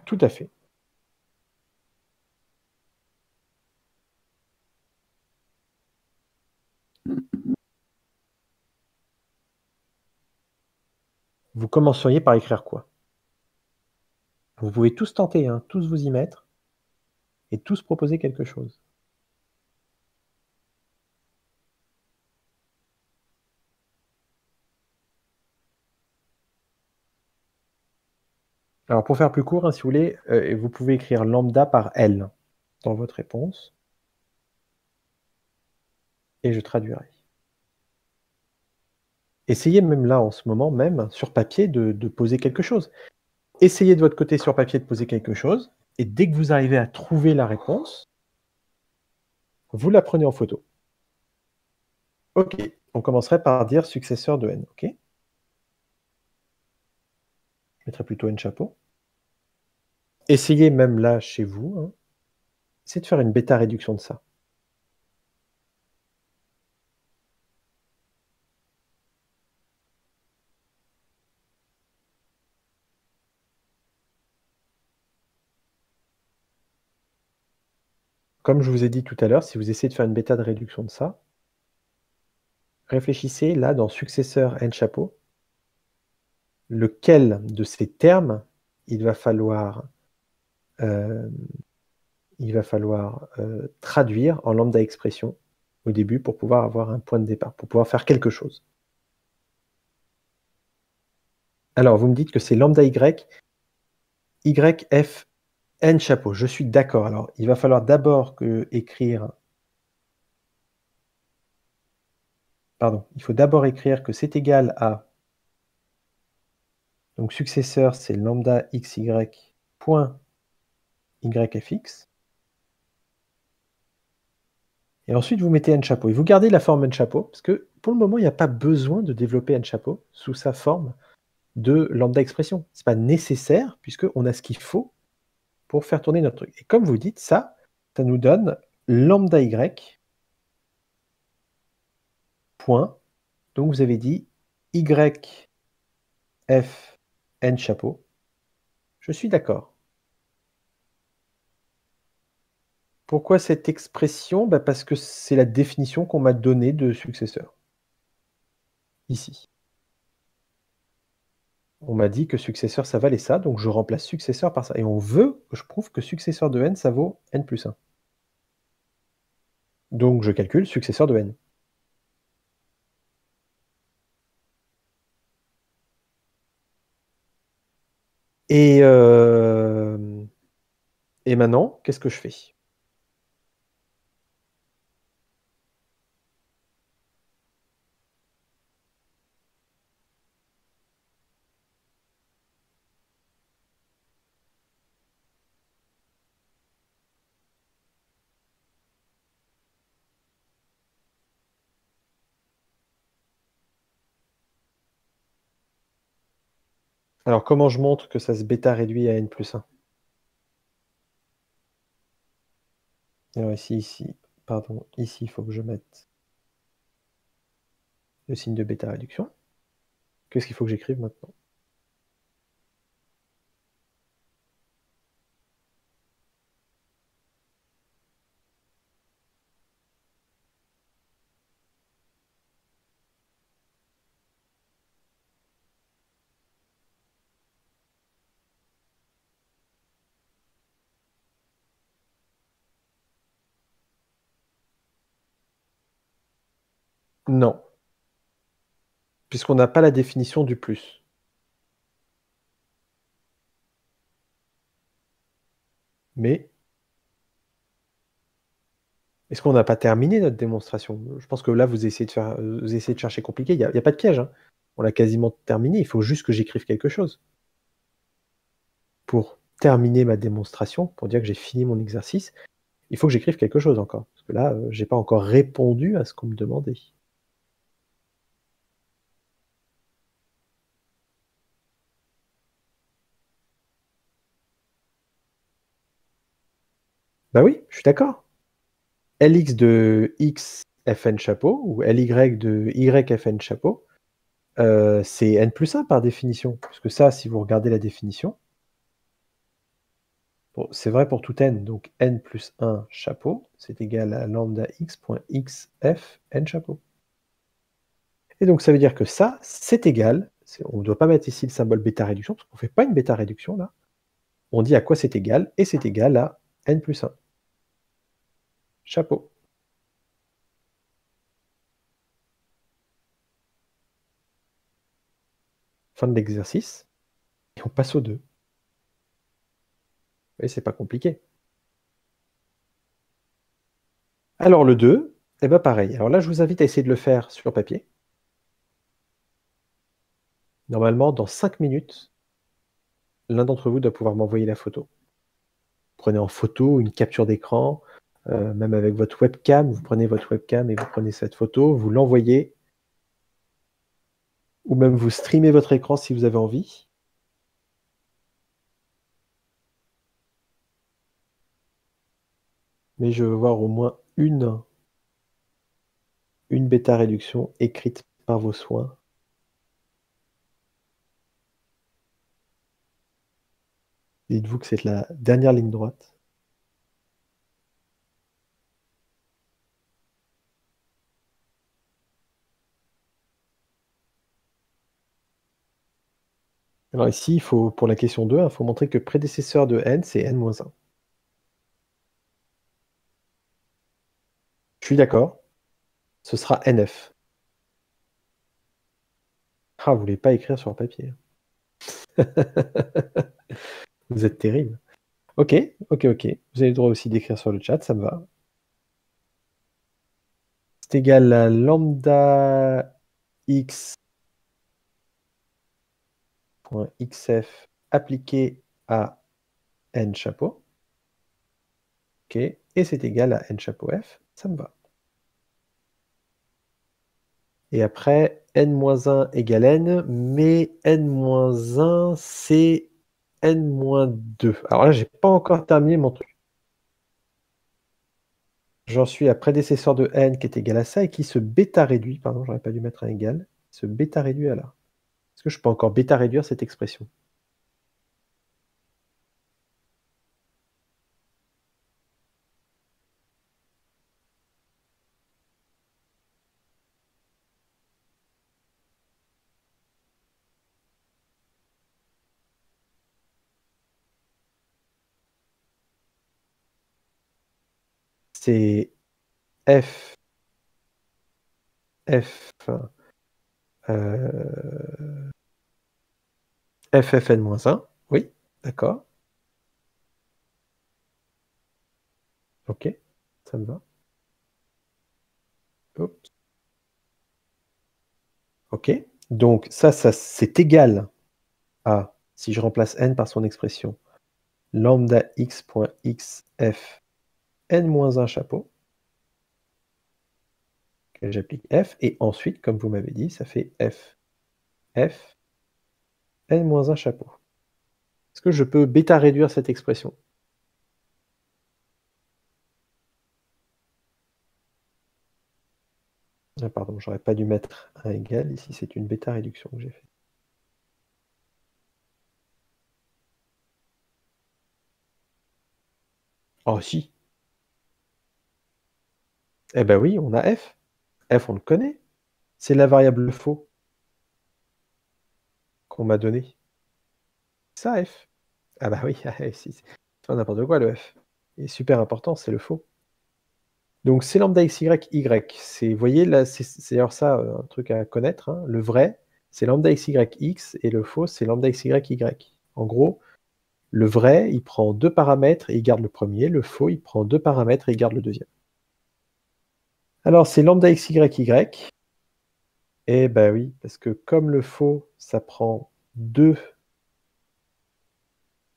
Speaker 1: Tout à fait. Vous commenceriez par écrire quoi? Vous pouvez tous tenter, hein, tous vous y mettre et tous proposer quelque chose. Alors, pour faire plus court, hein, si vous voulez, vous pouvez écrire lambda par L dans votre réponse et je traduirai. Essayez même là, en ce moment même, sur papier, de poser quelque chose. Essayez de votre côté sur papier de poser quelque chose et dès que vous arrivez à trouver la réponse, vous la prenez en photo. OK, on commencerait par dire successeur de n, OK? Je mettrais plutôt n chapeau. Essayez même là, chez vous, hein, essayez de faire une bêta réduction de ça. Comme je vous ai dit tout à l'heure, si vous essayez de faire une bêta de réduction de ça, réfléchissez là dans successeur n chapeau, lequel de ces termes il va falloir, hem, traduire en lambda expression au début pour pouvoir avoir un point de départ, pour pouvoir faire quelque chose. Alors vous me dites que c'est lambda y, f, n chapeau. Je suis d'accord. Alors il va falloir d'abord écrire, pardon, il faut d'abord écrire que c'est égal à, donc successeur c'est lambda xy point yfx. Et ensuite, vous mettez n-chapeau et vous gardez la forme n-chapeau parce que pour le moment, il n'y a pas besoin de développer n-chapeau sous sa forme de lambda expression. C'est pas nécessaire puisqu'on a ce qu'il faut pour faire tourner notre truc. Et comme vous dites, ça nous donne lambda y point. Donc vous avez dit y f n-chapeau. Je suis d'accord. Pourquoi cette expression? Bah, parce que c'est la définition qu'on m'a donnée de successeur. Ici. On m'a dit que successeur, ça valait ça, donc je remplace successeur par ça. Et on veut que je prouve que successeur de n, ça vaut n plus 1. Donc je calcule successeur de n. Et, et maintenant, qu'est-ce que je fais? Alors comment je montre que ça se bêta réduit à n plus 1? Alors pardon, ici, il faut que je mette le signe de bêta réduction. Qu'est-ce qu'il faut que j'écrive maintenant? Non, puisqu'on n'a pas la définition du plus. Mais est-ce qu'on n'a pas terminé notre démonstration? Je pense que là, vous essayez de chercher compliqué. Il y a pas de piège, hein. On l'a quasiment terminé, il faut juste que j'écrive quelque chose. Pour terminer ma démonstration, pour dire que j'ai fini mon exercice, il faut que j'écrive quelque chose encore. Parce que là, j'ai pas encore répondu à ce qu'on me demandait. Bah oui, je suis d'accord. Lx de x fn chapeau ou ly de y fn chapeau, c'est n+1 par définition. Parce que ça, si vous regardez la définition, bon, c'est vrai pour tout n, donc n+1 chapeau, c'est égal à lambda x point x f n chapeau. Et donc ça veut dire que ça, c'est égal, on ne doit pas mettre ici le symbole bêta réduction, parce qu'on ne fait pas une bêta réduction là. On dit à quoi c'est égal, et c'est égal à n+1. Chapeau. Fin de l'exercice, et on passe au 2. Vous voyez, c'est pas compliqué. Alors le 2, eh ben pareil. Alors là, je vous invite à essayer de le faire sur papier. Normalement, dans 5 minutes, l'un d'entre vous doit pouvoir m'envoyer la photo. Prenez en photo une capture d'écran, même avec votre webcam, vous prenez votre webcam et vous prenez cette photo, vous l'envoyez, ou même vous streamez votre écran si vous avez envie. Mais je veux voir au moins une bêta réduction écrite par vos soins. Dites-vous que c'est la dernière ligne droite. Alors ici, pour la question 2, il faut montrer que prédécesseur de n, c'est n-1. Je suis d'accord, ce sera nf. Ah, vous voulez pas écrire sur le papier. Vous êtes terrible. Ok, ok, ok. Vous avez le droit aussi d'écrire sur le chat, ça me va. C'est égal à lambda x point xf appliqué à n chapeau. Ok, et c'est égal à n chapeau f, ça me va. Et après, n-1 égale n, mais n-1, c'est n-2. Alors là, j'ai pas encore terminé mon truc. J'en suis à prédécesseur de n qui est égal à ça et qui se bêta réduit, pardon, j'aurais pas dû mettre un égal, se bêta réduit à là. Est-ce que je peux encore bêta réduire cette expression? C'est f, f, euh, ffn-1, oui, d'accord, ok, ça me va. Oups. Ok, donc ça c'est égal à, si je remplace n par son expression, lambda x.xf n-1 chapeau, que j'applique f, et ensuite, comme vous m'avez dit, ça fait f, f, n-1 chapeau. Est-ce que je peux bêta réduire cette expression? Ah pardon, j'aurais pas dû mettre un égal, ici c'est une bêta réduction que j'ai fait. Oh si! Eh ben oui, on a f. F, on le connaît. C'est la variable faux qu'on m'a donnée. Ça, f. Ah bah oui, si, c'est pas n'importe quoi le f. Il est super important, c'est le faux. Donc c'est lambda xy, y. C'est, vous voyez, là, c'est d'ailleurs ça, un truc à connaître, hein. Le vrai, c'est lambda xy, x, et le faux, c'est lambda xy, y. En gros, le vrai, il prend 2 paramètres et il garde le premier. Le faux, il prend 2 paramètres et il garde le deuxième. Alors, c'est lambda xy, y. Eh ben oui, parce que comme le faux, ça prend 2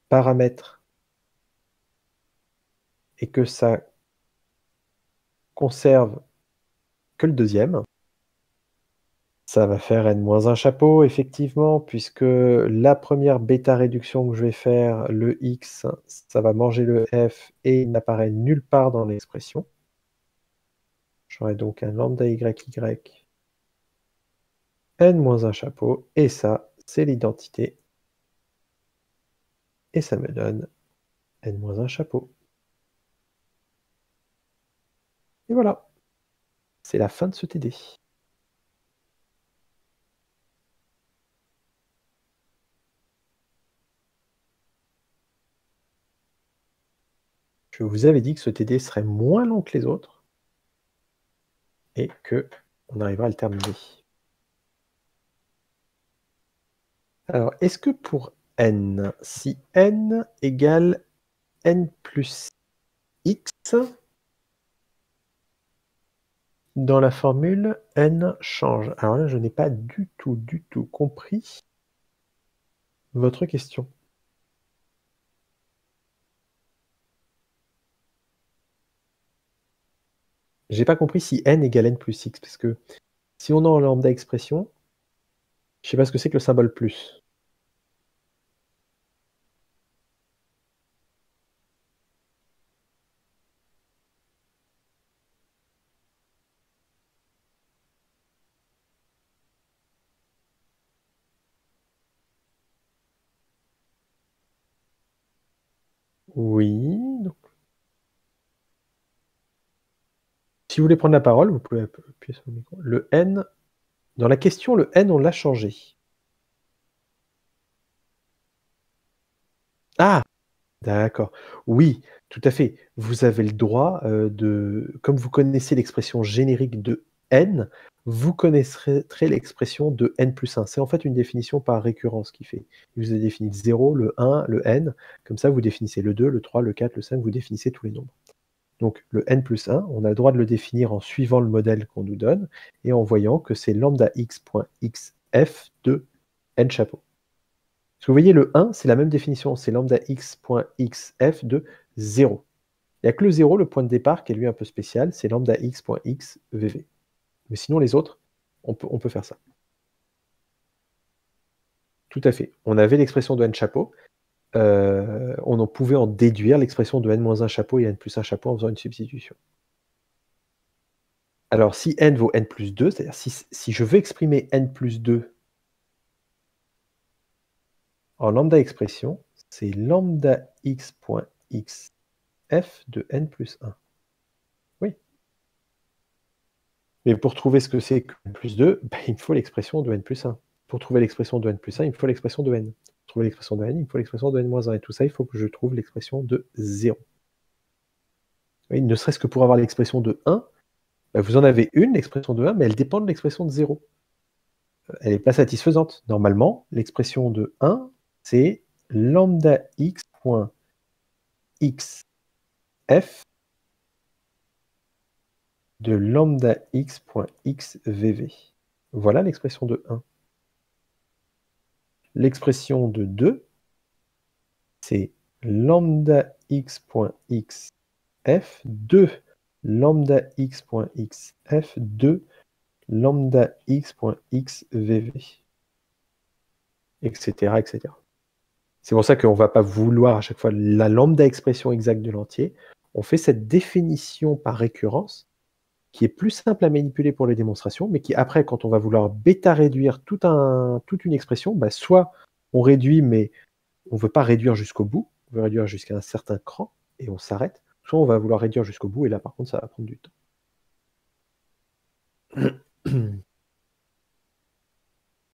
Speaker 1: paramètres et que ça conserve que le deuxième, ça va faire n-1 chapeau, effectivement, puisque la première bêta réduction que je vais faire, le x, ça va manger le f et il n'apparaît nulle part dans l'expression. J'aurai donc un lambda y, n-1 chapeau, et ça, c'est l'identité. Et ça me donne n-1 chapeau. Et voilà, c'est la fin de ce TD. Je vous avais dit que ce TD serait moins long que les autres et qu'on arrivera à le terminer. Alors, est-ce que pour n, si n égale n plus x, dans la formule, n change? Alors là, je n'ai pas du tout compris votre question. J'ai pas compris si n égale n plus x, parce que si on est en lambda expression, je sais pas ce que c'est que le symbole plus. Oui, donc si vous voulez prendre la parole, vous pouvez appuyer sur le micro. Le n, dans la question, le n, on l'a changé. Ah! D'accord. Oui, tout à fait. Vous avez le droit, comme vous connaissez l'expression générique de n, vous connaîtrez l'expression de n+1. C'est en fait une définition par récurrence qui fait. Il vous a défini le 0, le 1, le n, comme ça vous définissez le 2, le 3, le 4, le 5, vous définissez tous les nombres. Donc le n+1, on a le droit de le définir en suivant le modèle qu'on nous donne et en voyant que c'est lambda x.xf de n chapeau. Parce que vous voyez, le 1, c'est la même définition, c'est lambda x.xf de 0. Il n'y a que le 0, le point de départ, qui est lui un peu spécial, c'est lambda x.xvv. Mais sinon, les autres, on peut faire ça. Tout à fait. On avait l'expression de n chapeau, on en pouvait en déduire l'expression de n-1 chapeau et n+1 chapeau en faisant une substitution. Alors, si n vaut n plus 2, c'est-à-dire si je veux exprimer n plus 2 en lambda expression, c'est lambda x.xf de n plus 1. Oui. Mais pour trouver ce que c'est que n plus 2, bah, il me faut l'expression de n plus 1. Pour trouver l'expression de n plus 1, il me faut l'expression de n. Pour trouver l'expression de n, il me faut l'expression de n-1. Et tout ça, il faut que je trouve l'expression de 0. Oui, ne serait-ce que pour avoir l'expression de 1, bah, vous en avez une, l'expression de 1, mais elle dépend de l'expression de 0. Elle n'est pas satisfaisante. Normalement, l'expression de 1, c'est lambda x.xf de lambda x.xvv. Voilà l'expression de 1. L'expression de 2, c'est lambda x.xf de lambda x.xf de lambda x.xvv, etc., etc. C'est pour ça qu'on ne va pas vouloir à chaque fois la lambda expression exacte de l'entier. On fait cette définition par récurrence qui est plus simple à manipuler pour les démonstrations, mais qui après, quand on va vouloir bêta réduire toute une expression, bah, soit on réduit, mais on ne veut pas réduire jusqu'au bout, on veut réduire jusqu'à un certain cran, et on s'arrête, soit on va vouloir réduire jusqu'au bout, et là par contre ça va prendre du temps.